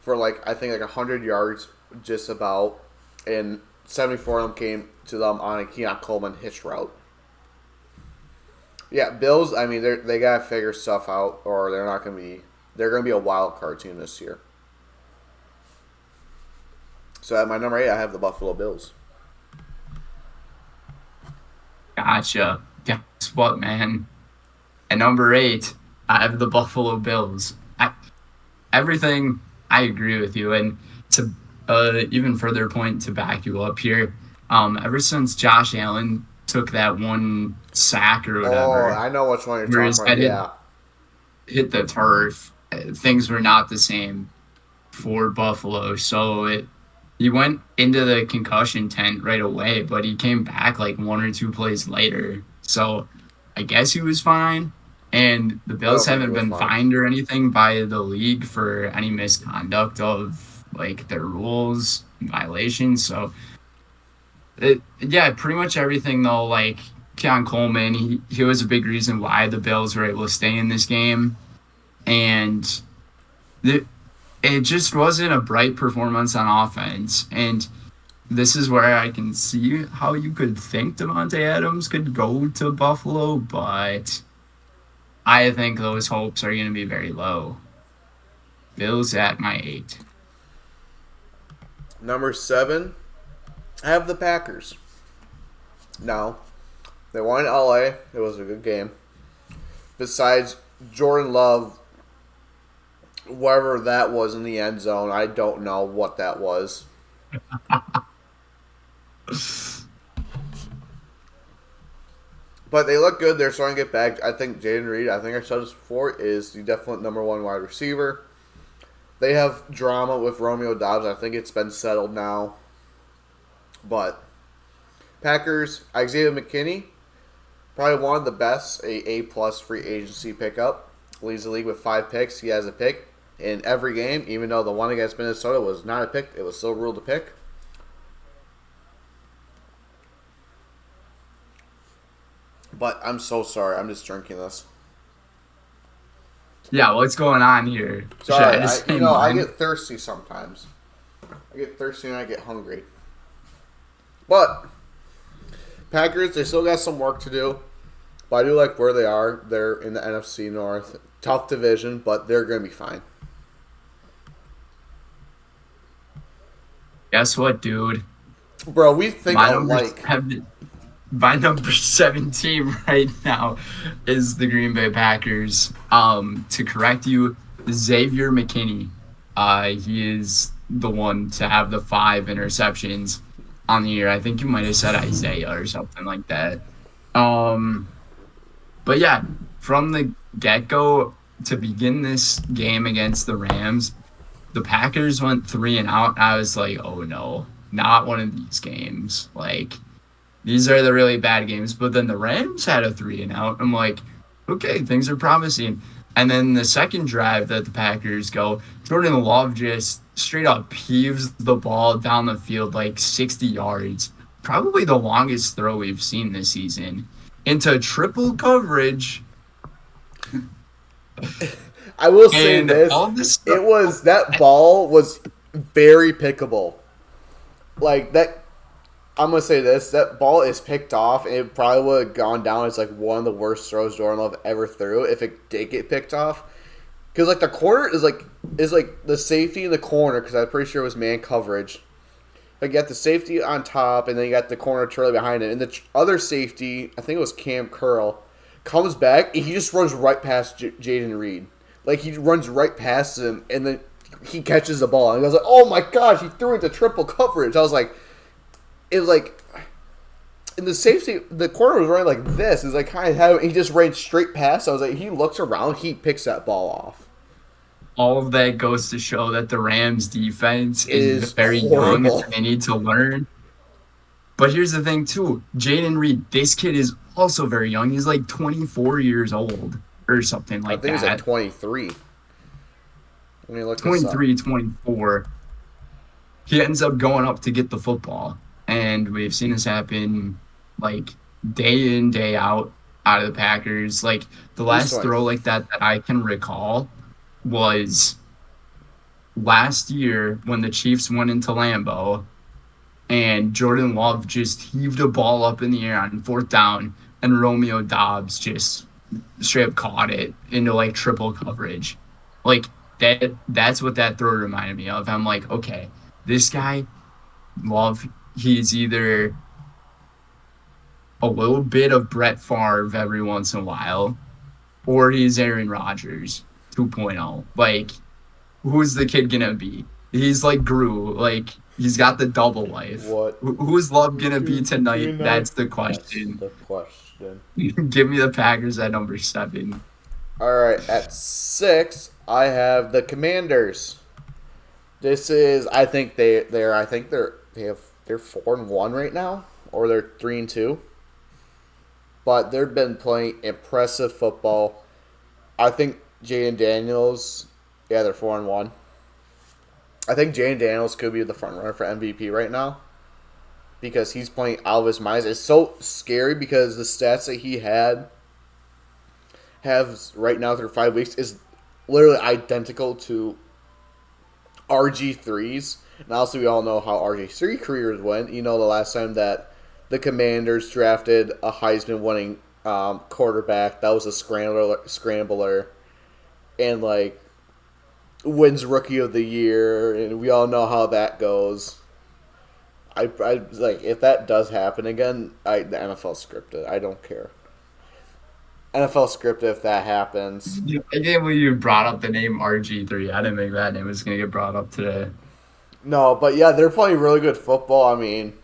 For I think 100 yards just about, and 74 of them came to them on a Keon Coleman hitch route. Yeah, Bills, I mean, they got to figure stuff out, or they're not going to be, they're going to be a wild card team this year. So at my number 8, I have the Buffalo Bills. Gotcha. Guess what, man? At number 8, I have the Buffalo Bills. Everything, I agree with you. And to even further point to back you up here, ever since Josh Allen took that one sack or Oh, whatever, I know which one you're where talking his about. head Yeah. hit the turf. Things were not the same for Buffalo. So he went into the concussion tent right away, but he came back like one or two plays later. So I guess he was fine. And the I Bills don't think he haven't was been fine. fined or anything by the league for any misconduct of like their rules and violations. So yeah, pretty much everything though, like Keon Coleman, he was a big reason why the Bills were able to stay in this game. And the, it just wasn't a bright performance on offense. And this is where I can see how you could think Davantae Adams could go to Buffalo, but I think those hopes are going to be very low. Bills at my 8. Number 7, I have the Packers. Now, they won in LA. It was a good game. Besides Jordan Love, wherever that was in the end zone, I don't know what that was. But they look good. They're starting to get back. I think Jaden Reed, I think I said this before, is the definite number 1 wide receiver. They have drama with Romeo Dobbs. I think it's been settled now. But Packers, Isaiah McKinney, probably one of the best, A+ free agency pickup. Leads the league with 5 picks. He has a pick in every game, even though the one against Minnesota was not a pick. It was still ruled a pick. But I'm so sorry. I'm just drinking this. Yeah, what's going on here? Sorry, Should I just say I mine? get thirsty sometimes. I get thirsty and I get hungry. But Packers, they still got some work to do. But I do like where they are. They're in the NFC North. Tough division, but they're going to be fine. Guess what, dude? Bro, we think My number alike. my number 7 team right now is the Green Bay Packers. To correct you, Xavier McKinney. He is the one to have the 5 interceptions on the year. I think you might have said Isaiah or something like that. But yeah, from the get-go, to begin this game against the Rams, the Packers went 3 and out. I was like, oh no, not one of these games. Like, these are the really bad games. But then the Rams had a 3 and out. I'm like, okay, things are promising. And then the second drive that the Packers go, Jordan Love just straight up heaves the ball down the field like 60 yards. Probably the longest throw we've seen this season. Into triple coverage. I will say And this. all this It stuff. was, that ball was very pickable. Like, that, I'm going to say this. That ball is picked off, and it probably would have gone down as, like, one of the worst throws Jordan Love ever threw if it did get picked off. Because, like, the corner is the safety in the corner, because I'm pretty sure it was man coverage. Like, you got the safety on top, and then you got the corner Turley behind it. And the other safety, I think it was Cam Curl, comes back, and he just runs right past Jaden Reed. Like, he runs right past him, and then he catches the ball. And I was like, oh my gosh, he threw it to triple coverage. I was like, it was like, and the safety, the corner was running like this. It's like kind of how he just ran straight past. I was like, he looks around, he picks that ball off. All of that goes to show that the Rams defense is Is very horrible. young and they need to learn. But here's the thing too, Jaden Reed, this kid is also very young. He's like 24 years old or something I like think it was like that. 23. Let me look this up. 23, 24. He ends up going up to get the football. And we've seen this happen like day in, day out of the Packers. Like the last 20. throw like that I can recall was last year when the Chiefs went into Lambeau and Jordan Love just heaved a ball up in the air on 4th down and Romeo Dobbs just straight up caught it into like triple coverage. Like that's what that throw reminded me of. I'm like, okay, this guy, Love, he's either a little bit of Brett Favre every once in a while, or he's Aaron Rodgers 2.0. Like, who's the kid gonna be? He's like Gru. Like, He's got the double life. What? Who's Love gonna be 2 tonight? and 9. That's the That's question. the question. Give me the Packers at number 7. All right, at 6, I have the Commanders. This is, I think they're 4-1 right now, or they're 3-2. But they've been playing impressive football. I think Jaden Daniels, yeah, they're 4-1. I think Jaden Daniels could be the front runner for MVP right now because he's playing out of his mind. It's so scary because the stats that he has right now through 5 weeks is literally identical to RG3's. And also, we all know how RG3 careers went. You know, the last time that the Commanders drafted a Heisman-winning quarterback, that was a scrambler, and like wins Rookie of the Year, and we all know how that goes. I like if that does happen again. The NFL scripted. I don't care. NFL scripted if that happens. I can't believe you brought up the name RG3. I didn't think that name was gonna get brought up today. No, but yeah, they're playing really good football. I mean,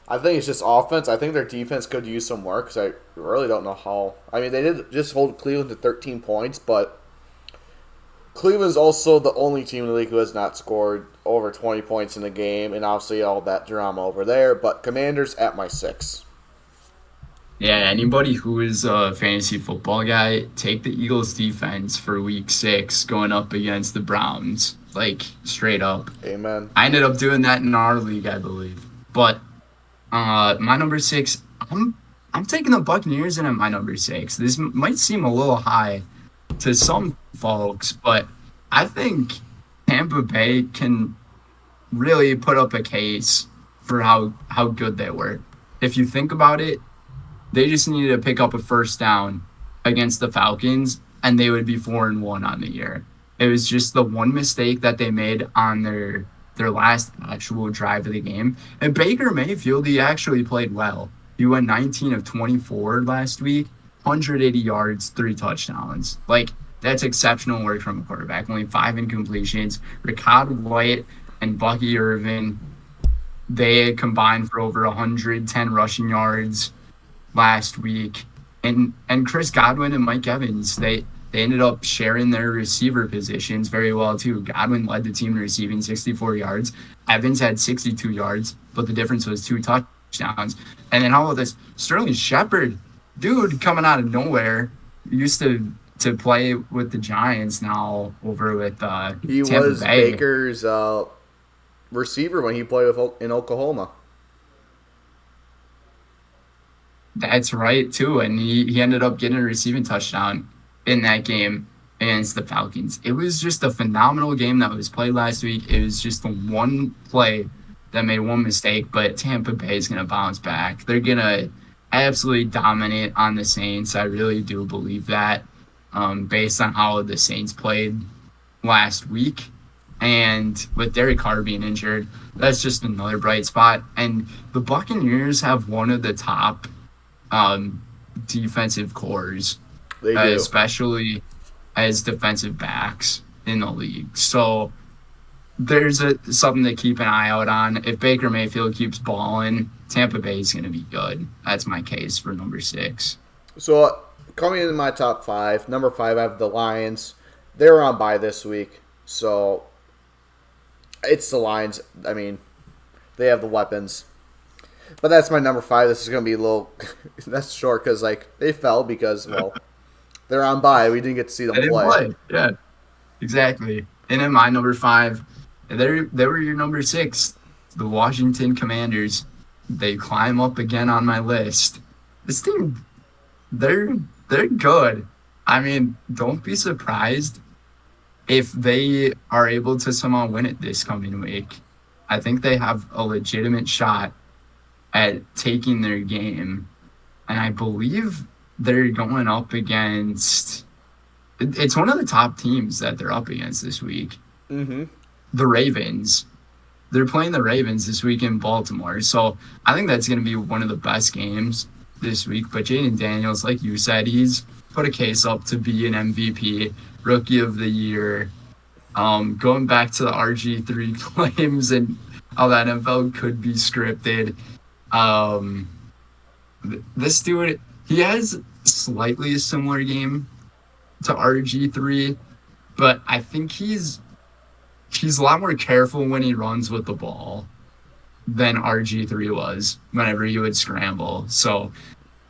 I think it's just offense. I think their defense could use some work because I really don't know how. I mean, they did just hold Cleveland to 13 points, but Cleveland's also the only team in the league who has not scored over 20 points in a game, and obviously all that drama over there. But Commanders at my 6. Yeah, anybody who is a fantasy football guy, take the Eagles defense for week 6 going up against the Browns. Like, straight up. Amen. I ended up doing that in our league, I believe. But my number 6, I'm taking the Buccaneers in at my number 6. This might seem a little high to some folks, but I think Tampa Bay can really put up a case for how good they were. If you think about it, they just needed to pick up a first down against the Falcons, and they would be 4-1 on the year. It was just the one mistake that they made on their last actual drive of the game. And Baker Mayfield, he actually played well. He went 19 of 24 last week, 180 yards, 3 touchdowns. Like, that's exceptional work from a quarterback. Only 5 incompletions. Rachaad White and Bucky Irvin, they combined for over 110 rushing yards last week. And Chris Godwin and Mike Evans, they ended up sharing their receiver positions very well too. Godwin led the team in receiving 64 yards. Evans had 62 yards, but the difference was 2 touchdowns. And then how about this? Sterling Shepard, dude, coming out of nowhere, used to play with the Giants, now over with He Tampa was Bay. Baker's receiver when he played in Oklahoma. That's right, too. And he ended up getting a receiving touchdown in that game against the Falcons. It was just a phenomenal game that was played last week. It was just the one play that made one mistake, but Tampa Bay is going to bounce back. They're going to absolutely dominate on the Saints. I really do believe that, based on how the Saints played last week. And with Derek Carr being injured, that's just another bright spot. And the Buccaneers have one of the top defensive cores, They do. especially as defensive backs in the league. So there's something to keep an eye out on. If Baker Mayfield keeps balling, Tampa Bay is going to be good. That's my case for number 6. So coming into my top 5, number 5, I have the Lions. They're on bye this week, so it's the Lions. I mean, they have the weapons. But that's my number 5. This is going to be a little – that's short because, like, they fell because, well, they're on bye. We didn't get to see them play. Yeah, exactly. And then my number 5, they were your number 6, the Washington Commanders. They climb up again on my list. This team, they're good. I mean, don't be surprised if they are able to somehow win it this coming week. I think they have a legitimate shot at taking their game. And I believe they're going up against... It's one of the top teams that they're up against this week. Mm-hmm. The Ravens. They're playing the Ravens this week in Baltimore. So I think that's going to be one of the best games this week. But Jaden Daniels, like you said, he's put a case up to be an MVP, Rookie of the Year. Going back to the RG3 claims, and how the NFL could be scripted. Um, this dude, he has slightly a similar game to RG3, but I think he's a lot more careful when he runs with the ball than RG3 was whenever he would scramble. So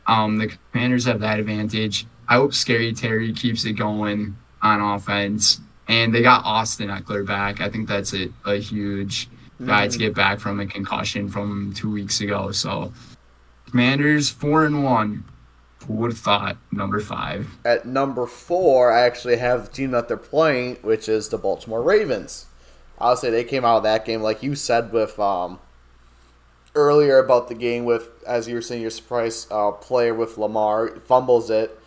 the Commanders have that advantage. I hope Scary Terry keeps it going on offense. And they got Austin Eckler back. I think that's a huge guy to get back from a concussion from 2 weeks ago. So Commanders 4-1. Who would have thought? Number 5. At number 4, I actually have the team that they're playing, which is the Baltimore Ravens. I'll say they came out of that game, like you said, with earlier about the game with, as you were saying, your surprise player with Lamar fumbles it.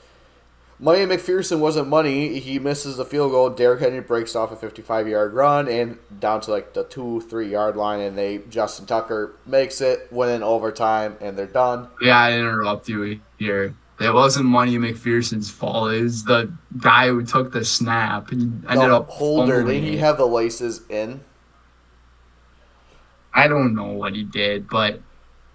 Money McPherson wasn't money. He misses the field goal. Derrick Henry breaks off a 55-yard run and down to like the 2-3 yard line, and Justin Tucker makes it, win in overtime, and they're done. Yeah, I interrupt you here. It wasn't Money McPherson's fault. It was the guy who took the snap. He ended up holder. fumbling Didn't he it. have the laces in? I don't know what he did, but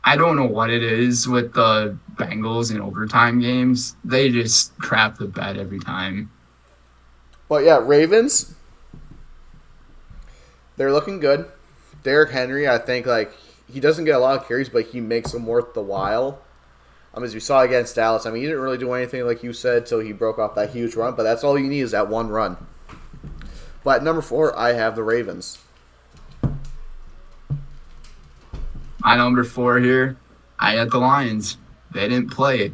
I don't know what it is with the Bengals in overtime games. They just crap the bed every time. But yeah, Ravens, they're looking good. Derrick Henry, I think, like, he doesn't get a lot of carries, but he makes them worth the while. As we saw against Dallas, he didn't really do anything, like you said, till he broke off that huge run, but that's all you need is that one run. But at number 4, I have the Ravens. My number 4 here, I had the Lions. They didn't play.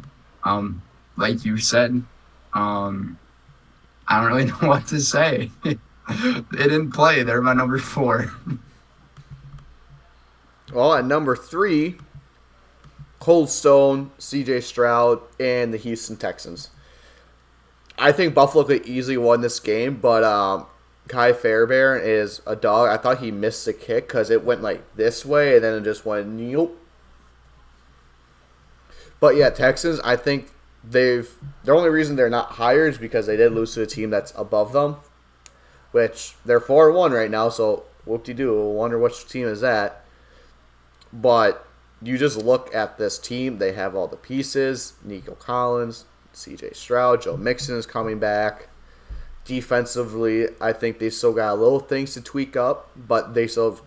Like you said, I don't really know what to say. They didn't play. They're my number 4. Well, at number 3, Cold Stone, C.J. Stroud, and the Houston Texans. I think Buffalo could easily won this game, but Kai Fairbairn is a dog. I thought he missed the kick because it went like this way, and then it just went nope. But yeah, Texans, I think the only reason they're not higher is because they did lose to a team that's above them, which they're 4-1 right now, so whoop-de-doo. I wonder which team is that. But you just look at this team, they have all the pieces. Nico Collins, C.J. Stroud, Joe Mixon is coming back. Defensively, I think they still got little things to tweak up, but they still have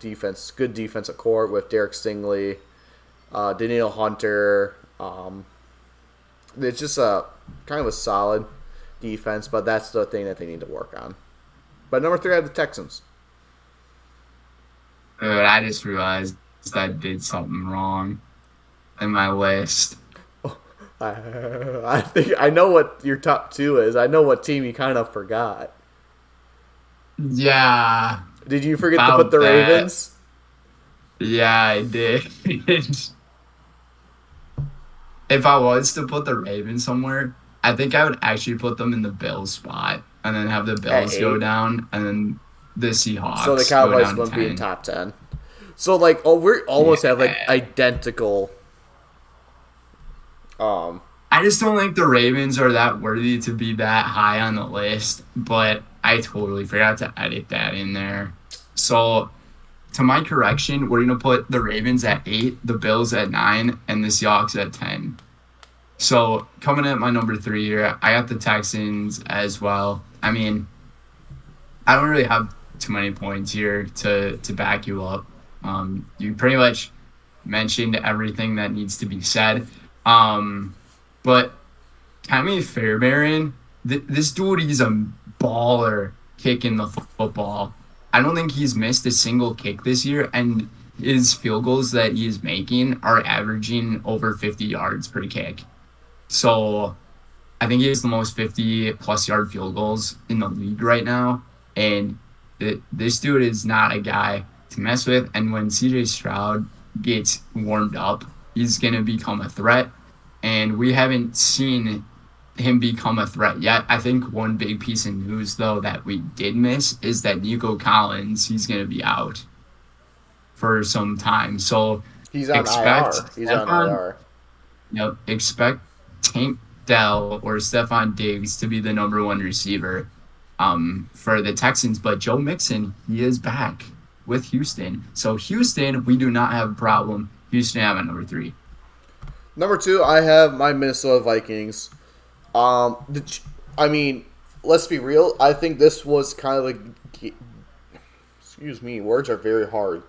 good defensive core with Derek Stingley, Daniel Hunter. It's just a kind of a solid defense, but that's the thing that they need to work on. But number 3, I have the Texans. I just realized I did something wrong in my list. I think I know what your top 2 is. I know what team you kind of forgot. Yeah. Did you forget to put the Ravens? Yeah, I did. If I was to put the Ravens somewhere, I think I would actually put them in the Bills spot and then have the Bills go down and then the Seahawks. So the Cowboys wouldn't be in top 10. So we almost have like identical. I just don't think the Ravens are that worthy to be that high on the list, but I totally forgot to edit that in there. So, to my correction, we're going to put the Ravens at 8, the Bills at 9, and the Seahawks at 10. So, coming at my number 3 here, I got the Texans as well. I don't really have too many points here to back you up. You pretty much mentioned everything that needs to be said. But Tammy Fairbairn, this dude, he's a baller kicking the football. I don't think he's missed a single kick this year, and his field goals that he is making are averaging over 50 yards per kick. So I think he has the most 50-plus yard field goals in the league right now, and this dude is not a guy to mess with, and when C.J. Stroud gets warmed up, he's going to become a threat. And we haven't seen him become a threat yet. I think one big piece of news, though, that we did miss is that Nico Collins, he's going to be out for some time. So he's on IR. He's on IR. Yep. Expect Tank Dell or Stephon Diggs to be the number 1 receiver for the Texans. But Joe Mixon, he is back, with Houston. So Houston, we do not have a problem. Houston, I'm at number 3. Number 2, I have my Minnesota Vikings. I mean, let's be real. I think this was kind of like, excuse me, words are very hard.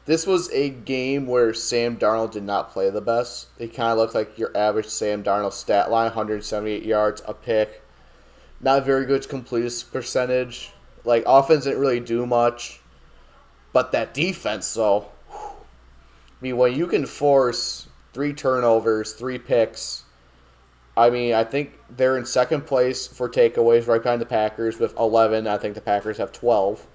This was a game where Sam Darnold did not play the best. It kind of looked like your average Sam Darnold stat line: 178 yards, a pick, not very good completion percentage. Like, offense didn't really do much, but that defense, though. I mean, when you can force 3 turnovers, 3 picks. I mean, I think they're in second place for takeaways, right behind the Packers with 11. I think the Packers have 12.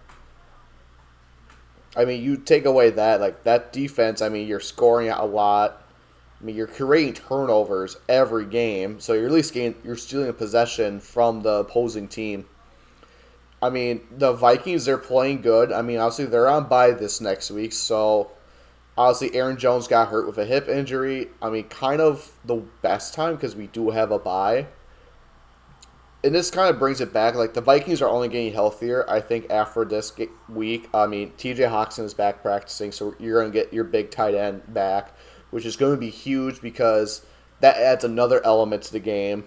I mean, you take away that, like, that defense, I mean, you're scoring a lot. I mean, you're creating turnovers every game, so you're at least you're stealing a possession from the opposing team. I mean, the Vikings, they're playing good. I mean, obviously, they're on bye this next week, so obviously, Aaron Jones got hurt with a hip injury. I mean, kind of the best time because we do have a bye. And this kind of brings it back. Like, the Vikings are only getting healthier, I think, after this week. I mean, TJ Hawkinson is back practicing, so you're going to get your big tight end back, which is going to be huge because that adds another element to the game.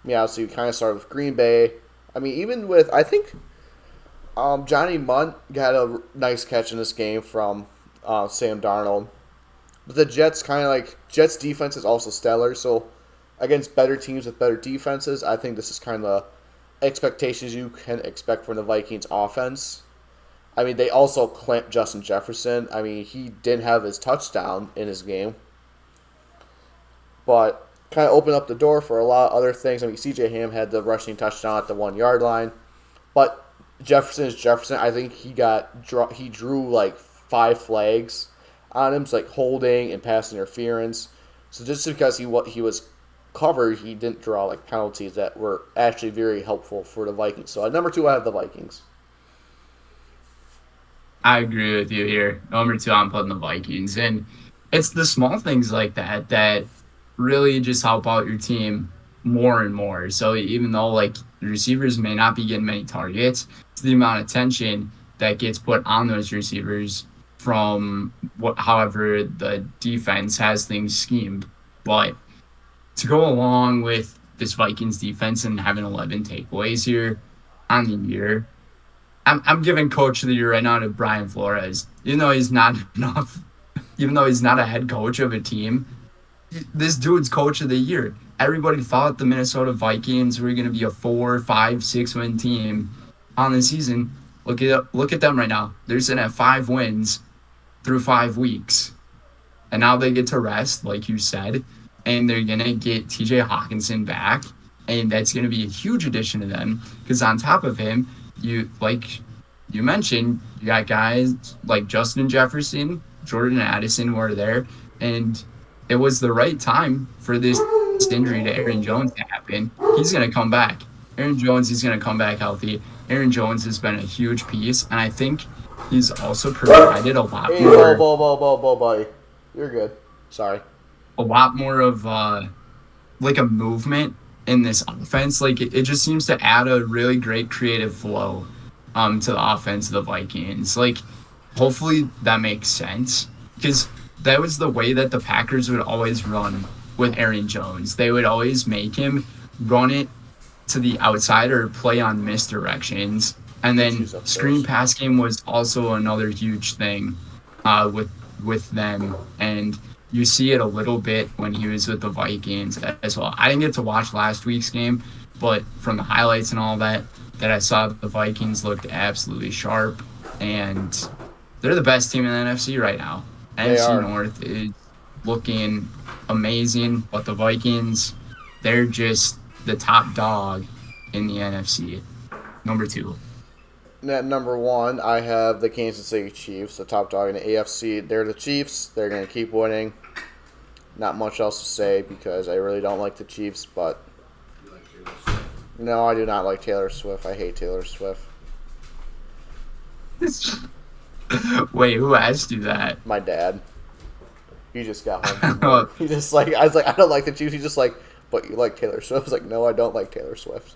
I mean, obviously, we kind of started with Green Bay. I mean, even with, I think, Johnny Munt got a nice catch in this game from Sam Darnold. But the Jets Jets defense is also stellar, so against better teams with better defenses, I think this is kind of expectations you can expect from the Vikings offense. I mean, they also clamped Justin Jefferson. I mean, he didn't have his touchdown in his game, but kind of opened up the door for a lot of other things. I mean, CJ Ham had the rushing touchdown at the 1-yard line, but Jefferson is Jefferson. I think he drew like 5 flags on him, so like holding and pass interference. So just because he was covered, he didn't draw like penalties that were actually very helpful for the Vikings. So at number 2, I have the Vikings. I agree with you here. Number 2, I'm putting the Vikings. And it's the small things like that that really just help out your team more and more. So even though like the receivers may not be getting many targets, it's the amount of attention that gets put on those receivers from however the defense has things schemed. But to go along with this Vikings defense and having 11 takeaways here on the year, I'm giving Coach of the Year right now to Brian Flores. Even though he's not a head coach of a team, this dude's Coach of the Year. Everybody thought the Minnesota Vikings were going to be a 4, 5, 6 win team on the season. Look at them right now. They're sitting at 5 wins through 5 weeks. And now they get to rest, like you said, and they're going to get TJ Hawkinson back, and that's going to be a huge addition to them because on top of him, you mentioned, you got guys like Justin Jefferson, Jordan Addison who are there, and it was the right time for this injury to Aaron Jones to happen. He's going to come back. Aaron Jones is going to come back healthy. Aaron Jones has been a huge piece, and I think he's also provided a lot more. Buddy. You're good. Sorry. A lot more of like a movement in this offense. Like it just seems to add a really great creative flow to the offense of the Vikings. Like hopefully that makes sense because that was the way that the Packers would always run with Aaron Jones. They would always make him run it to the outside or play on misdirections. And then screen pass game was also another huge thing with them. And you see it a little bit when he was with the Vikings as well. I didn't get to watch last week's game, but from the highlights and all that I saw, the Vikings looked absolutely sharp. And they're the best team in the NFC right now. NFC North is looking amazing, but the Vikings, they're just the top dog in the NFC. Number 2. At number 1, I have the Kansas City Chiefs, the top dog in the AFC. They're the Chiefs. They're going to keep winning. Not much else to say because I really don't like the Chiefs, but no, I do not like Taylor Swift. I hate Taylor Swift. Wait, who asked you that? My dad. He just got home from work. He just I was like, I don't like the Chiefs. He's just like, but you like Taylor Swift? I was like, no, I don't like Taylor Swift.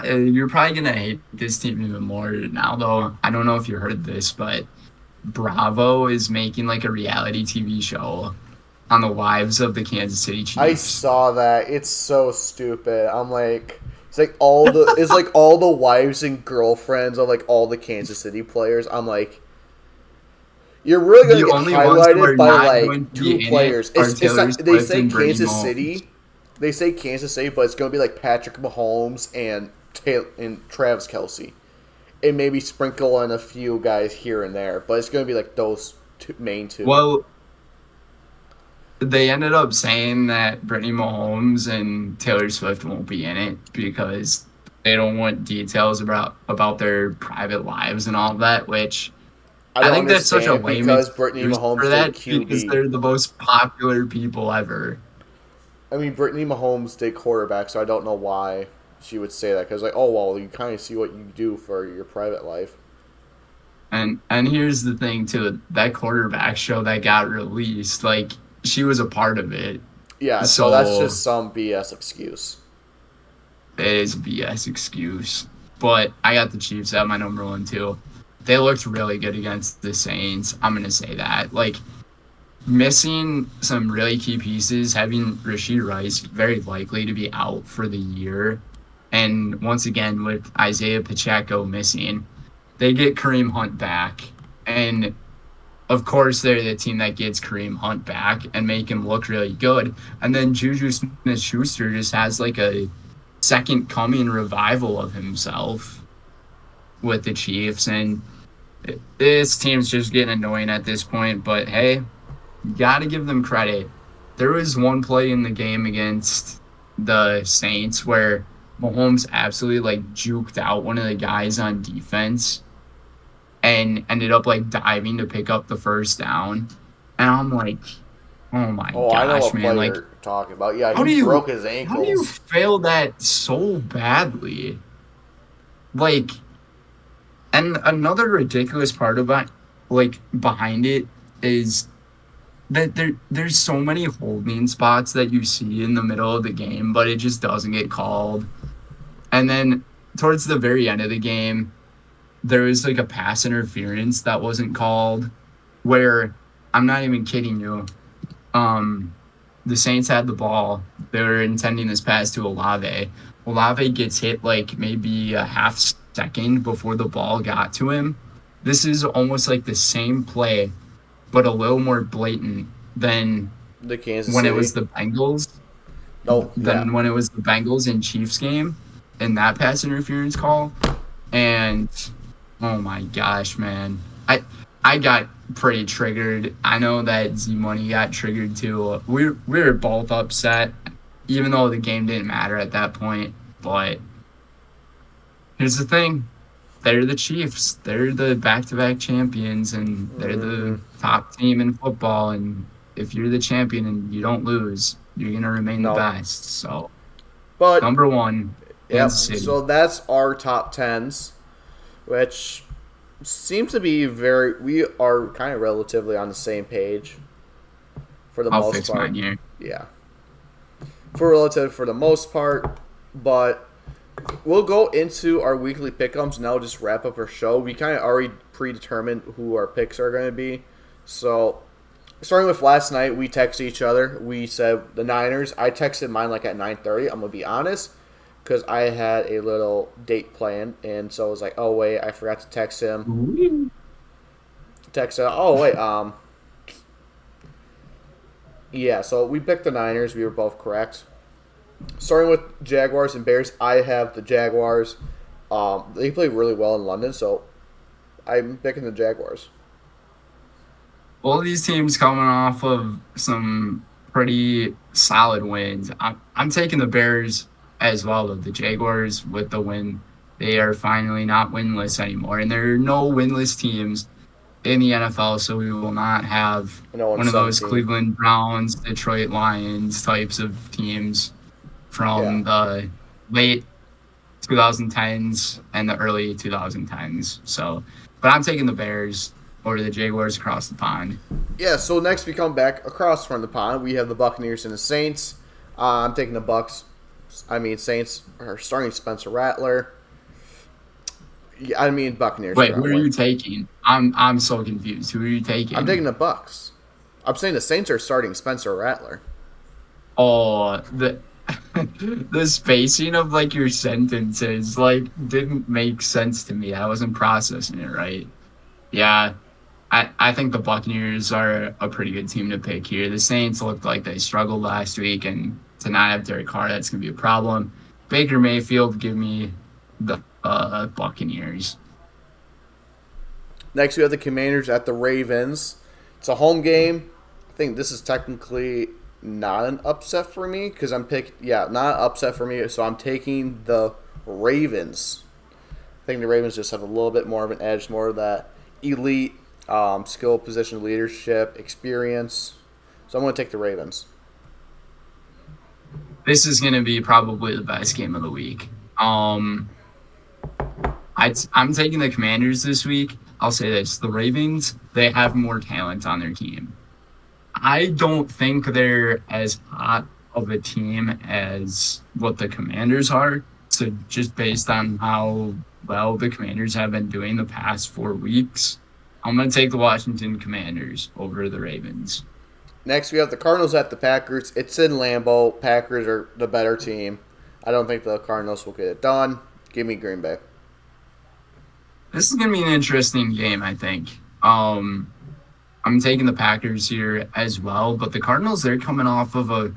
You're probably gonna hate this team even more now, though. I don't know if you heard this, but Bravo is making like a reality TV show on the lives of the Kansas City I Chiefs. saw that. It's so stupid. I'm like, it's like all the wives and girlfriends of like all the Kansas City players. I'm like, you're really The gonna get only ones who highlighted are by not going like to two be in it players. are It's Taylor not. They Swift say and Brittany Kansas Mahomes. City. They say Kansas City, but it's gonna be like Patrick Mahomes and Travis Kelsey, and maybe sprinkle in a few guys here and there. But it's gonna be like those main two. Well, they ended up saying that Brittany Mahomes and Taylor Swift won't be in it because they don't want details about their private lives and all of that, which I I don't think that's such a understand lame because Brittany excuse for Mahomes did that because QB. they're the most popular people ever. I mean, Brittany Mahomes did quarterback, so I don't know why she would say that. Because like, oh well, you kind of see what you do for your private life. And here's the thing too, that quarterback show that got released, like she was a part of it. Yeah, so that's So just some BS excuse. it is a BS excuse. But I got the Chiefs at my number one too. They looked really good against the Saints. I'm gonna say that. Like missing some really key pieces, having Rashid Rice very likely to be out for the year. And once again, with Isaiah Pacheco missing, they get Kareem Hunt back. And of course, they're the team that gets Kareem Hunt back and make him look really good. And then Juju Smith Schuster just has like a second coming revival of himself with the Chiefs. And this team's just getting annoying at this point. But hey, got to give them credit. There was one play in the game against the Saints where Mahomes absolutely like juked out one of the guys on defense and ended up like diving to pick up the first down. And I'm like, oh my Oh, I know gosh, what man! player Like, you're talking about. Yeah, how he do broke you his how do you ankles. fail that so badly? Like, and another ridiculous part about like behind it is that there's so many holding spots that you see in the middle of the game, but it just doesn't get called. And then towards the very end of the game, there was like a pass interference that wasn't called where I'm not even kidding you. Um the Saints had the ball. They were intending this pass to Olave. Olave gets hit like maybe a half second before the ball got to him. This is almost like the same play, but a little more blatant than The Kansas when it was City. the Bengals Oh yeah. than when it was the Bengals and Chiefs game in that pass interference call. And oh my gosh, man. I got pretty triggered. I know that Z Money got triggered too. We were both upset, even though the game didn't matter at that point. But here's the thing. They're the Chiefs. They're the back-to-back champions, and they're Hmm. the top team in football. And if you're the champion and you don't lose, you're gonna remain the No, best. So but number one, Kansas yep. City. So that's our top tens, which seems to be very. We are kind of relatively on the same page for the I'll most fix mine part. here. Yeah, for the most part, but we'll go into our weekly pick'ems now. Just wrap up our show. We kind of already predetermined who our picks are going to be. So starting with last night, we texted each other. We said the Niners. I texted mine like at 9:30. I'm gonna be honest, because I had a little date planned, and so I was like, oh wait, I forgot to text him. Ooh. Text him. Oh wait, yeah. So we picked the Niners. We were both correct. Starting with Jaguars and Bears, I have the Jaguars. They play really well in London, so I'm picking the Jaguars. All these teams coming off of some pretty solid wins. I'm taking the Bears as well. The Jaguars with the win. They are finally not winless anymore, and there are no winless teams in the NFL. So we will not have No one's one of those 17. Cleveland Browns, Detroit Lions types of teams Yeah. from the late 2010s and the early 2010s. So, but I'm taking the Bears over the Jaguars across the pond. Yeah, so next we come back across from the pond. We have the Buccaneers and the Saints. I'm taking the Bucks. Saints are starting Spencer Rattler. Yeah, I mean, Buccaneers are Wait, going who to are win. you taking? I'm so confused. Who are you I'm taking? taking the Bucks. I'm saying the Saints are starting Spencer Rattler. Oh, the the spacing of like your sentences like didn't make sense to me. I wasn't processing it right. Yeah, I think the Buccaneers are a pretty good team to pick here. The Saints looked like they struggled last week, and to not have Derek Carr, that's gonna be a problem. Baker Mayfield, give me the Buccaneers. Next, we have the Commanders at the Ravens. It's a home game. I think this is technically not an upset for me because not an upset for me. So I'm taking the Ravens. I think the Ravens just have a little bit more of an edge, more of that elite skill position leadership experience. So I'm going to take the Ravens. This is gonna be probably the best game of the week. I'm taking the Commanders this week. I'll say this: the Ravens, they have more talent on their team. I don't think they're as hot of a team as what the Commanders are. So just based on how well the Commanders have been doing the past 4 weeks, I'm going to take the Washington Commanders over the Ravens. Next, we have the Cardinals at the Packers. It's in Lambeau. Packers are the better team. I don't think the Cardinals will get it done. Give me Green Bay. This is going to be an interesting game, I think. I'm taking the Packers here as well, but the Cardinals, they're coming off of a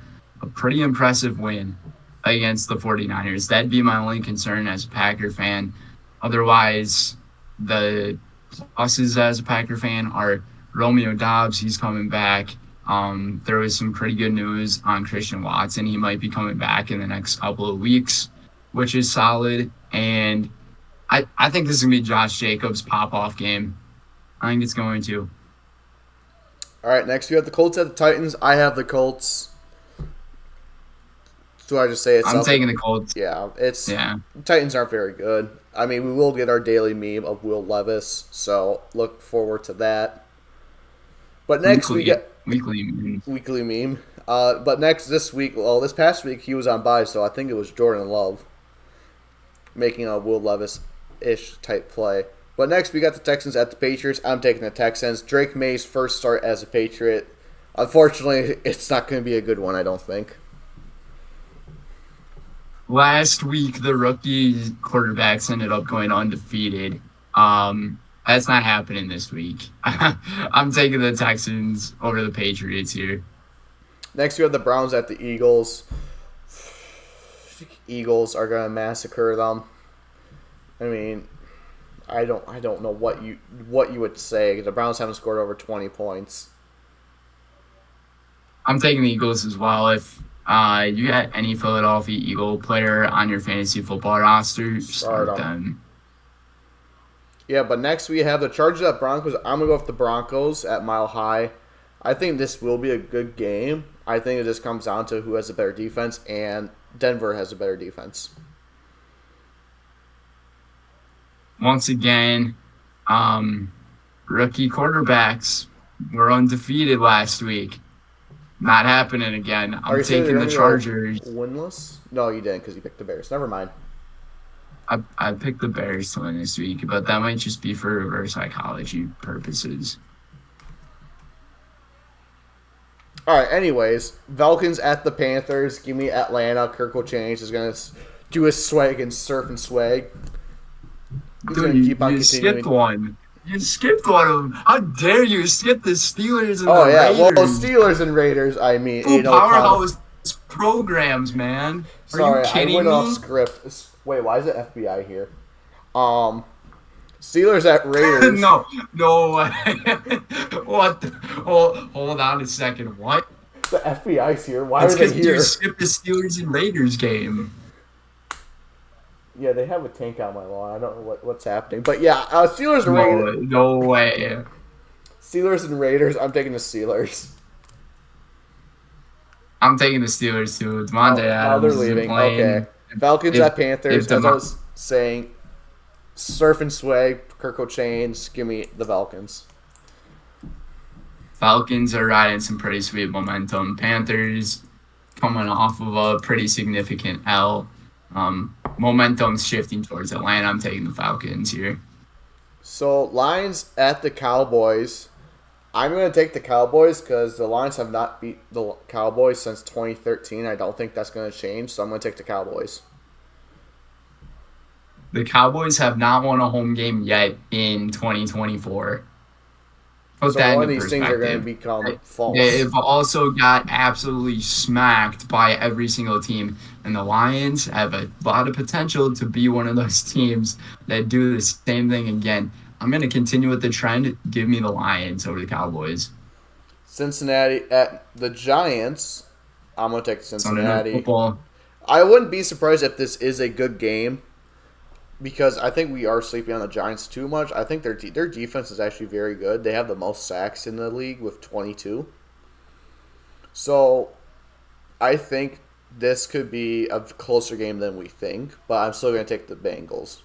pretty impressive win against the 49ers. That'd be my only concern as a Packer fan. Otherwise, the pluses as a Packer fan are Romeo Doubs. He's coming back. There was some pretty good news on Christian Watson. He might be coming back in the next couple of weeks, which is solid. And I think this is going to be Josh Jacobs' pop-off game. I think it's going to. All right, next you have the Colts at the Titans. I have the Colts. Do I just say it's? I'm taking the Colts. Yeah, Yeah. Titans aren't very good. I mean, we will get our daily meme of Will Levis, so look forward to that. But next we get weekly meme. Weekly meme. But this past week he was on bye, so I think it was Jordan Love making a Will Levis-ish type play. But next we got the Texans at the Patriots. I'm taking the Texans. Drake May's first start as a Patriot. Unfortunately, it's not going to be a good one, I don't think. Last week, the rookie quarterbacks ended up going undefeated. That's not happening this week. I'm taking the Texans over the Patriots here. Next, we have the Browns at the Eagles. Eagles are going to massacre them. I mean, I don't know what you would say. The Browns haven't scored over 20 points. I'm taking the Eagles as well. If you got any Philadelphia Eagle player on your fantasy football roster, start them. Yeah, but next we have the Chargers at Broncos. I'm going to go with the Broncos at Mile High. I think this will be a good game. I think it just comes down to who has a better defense, and Denver has a better defense. Once again, rookie quarterbacks were undefeated last week. Not happening again. I'm taking the Chargers. Winless? No, you didn't because you picked the Bears. Never mind. I picked the Bears to win this week, but that might just be for reverse psychology purposes. All right, anyways, Falcons at the Panthers. Give me Atlanta. Kirk will change. Is going to do his swag and surf and swag. Dude, you skipped one. You skipped one of them. How dare you skip the Steelers and the Raiders? Well, Steelers and Raiders, I mean. Two powerhouse programs, man. Are you kidding me? I went off script. Wait, why is it FBI here? Steelers at Raiders. no way. What? Hold on a second. What? The FBI's here. Why are they here? You skipped the Steelers and Raiders game. Yeah, they have a tank on my lawn. I don't know what's happening. But yeah, Steelers and Raiders. No way. Steelers and Raiders. I'm taking the Steelers. I'm taking the Steelers too. Davantae Adams. They're leaving. Okay. Falcons at Panthers. As I was saying, surf and swag, Kirk O'Chains. Give me the Falcons. Falcons are riding some pretty sweet momentum. Panthers coming off of a pretty significant L. Momentum's shifting towards Atlanta. I'm taking the Falcons here. So Lions at the Cowboys. I'm going to take the Cowboys because the Lions have not beat the Cowboys since 2013. I don't think that's going to change, so I'm going to take the Cowboys. The Cowboys have not won a home game yet in 2024. Put So that one of into these things are going to perspective. become false. They've also got absolutely smacked by every single team. And the Lions have a lot of potential to be one of those teams that do the same thing again. I'm going to continue with the trend. Give me the Lions over the Cowboys. Cincinnati at the Giants. I'm going to take Sunday Night Cincinnati. Football. I wouldn't be surprised if this is a good game because I think we are sleeping on the Giants too much. I think their defense is actually very good. They have the most sacks in the league with 22. So I think this could be a closer game than we think, but I'm still going to take the Bengals.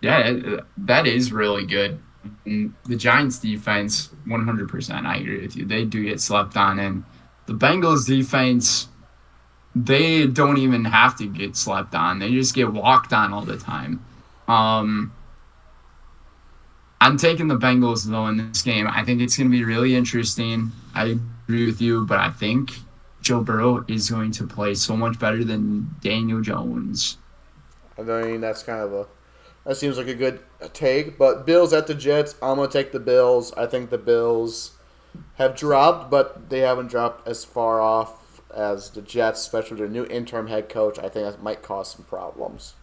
Yeah, that is really good. And the Giants defense, 100%, I agree with you. They do get slept on. And the Bengals defense, they don't even have to get slept on. They just get walked on all the time. I'm taking the Bengals, though, in this game. I think it's going to be really interesting. I agree with you, but I think Joe Burrow is going to play so much better than Daniel Jones. I mean, that seems like a good take. But Bills at the Jets, I'm going to take the Bills. I think the Bills have dropped, but they haven't dropped as far off as the Jets, especially their new interim head coach. I think that might cause some problems.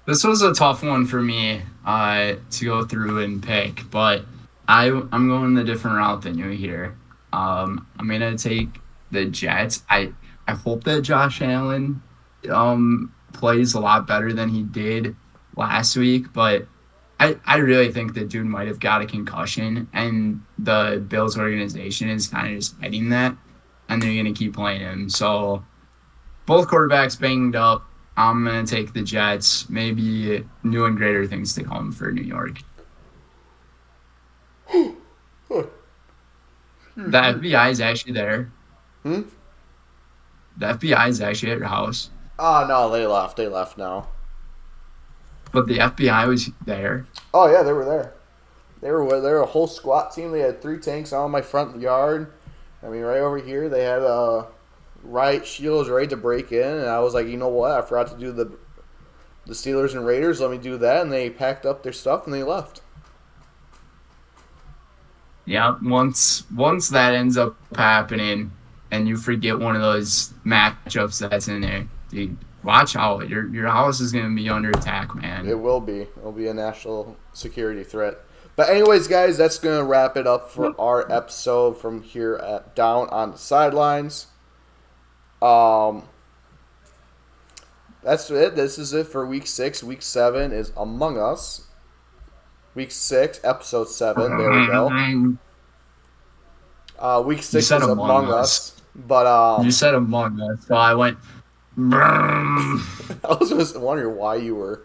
This was a tough one for me to go through and pick, but I'm going the different route than you here. I'm going to take the Jets. I hope that Josh Allen plays a lot better than he did last week, but I really think the dude might have got a concussion, and the Bills organization is kind of just hiding that, and they're going to keep playing him. So both quarterbacks banged up. I'm going to take the Jets. Maybe new and greater things to come for New York. The FBI is actually there. The FBI is actually at your house. Oh, no, they left. They left now. But the FBI was there. Oh, yeah, they were there. They were a whole squat team. They had 3 tanks on my front yard. I mean, right over here, they had riot shields ready to break in. And I was like, you know what? I forgot to do the Steelers and Raiders. Let me do that. And they packed up their stuff and they left. Yeah, once that ends up happening and you forget one of those matchups that's in there, dude, watch out. Your house is going to be under attack, man. It will be. It'll be a national security threat. But anyways, guys, that's going to wrap it up for our episode from here at Down on the Sidelines. That's it. This is it for week 6. Week 7 is Among Us. Week 6, episode 7. There we go. Week 6 is Among Us. But you said Among Us, so I went. I was just wondering why you were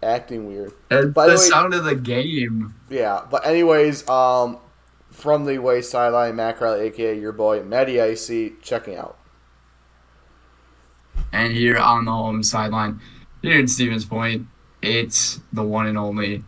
acting weird. The sound of the game. Yeah, but anyways, from the Way Sideline, Mac Riley, aka your boy Matty Icy, checking out. And here on the home sideline, here in Stevens Point, it's the one and only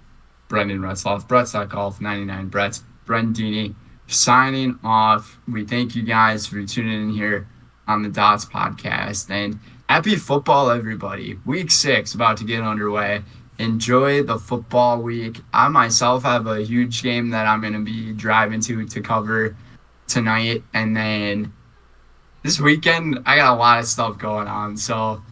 Brendan Retzloff, Brett's.golf 99 Brett's Brendini signing off. We thank you guys for tuning in here on the Dots podcast, and happy football, everybody. Week 6 about to get underway. Enjoy the football week. I myself have a huge game that I'm going to be driving to cover tonight, and then this weekend I got a lot of stuff going on. So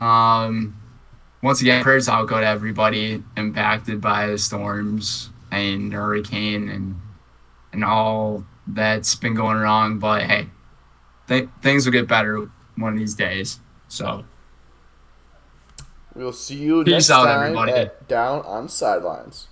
once again, prayers out go to everybody impacted by the storms and hurricane and all that's been going wrong. But hey, things will get better one of these days. So we'll see you peace next out, time everybody. at Down on Sidelines.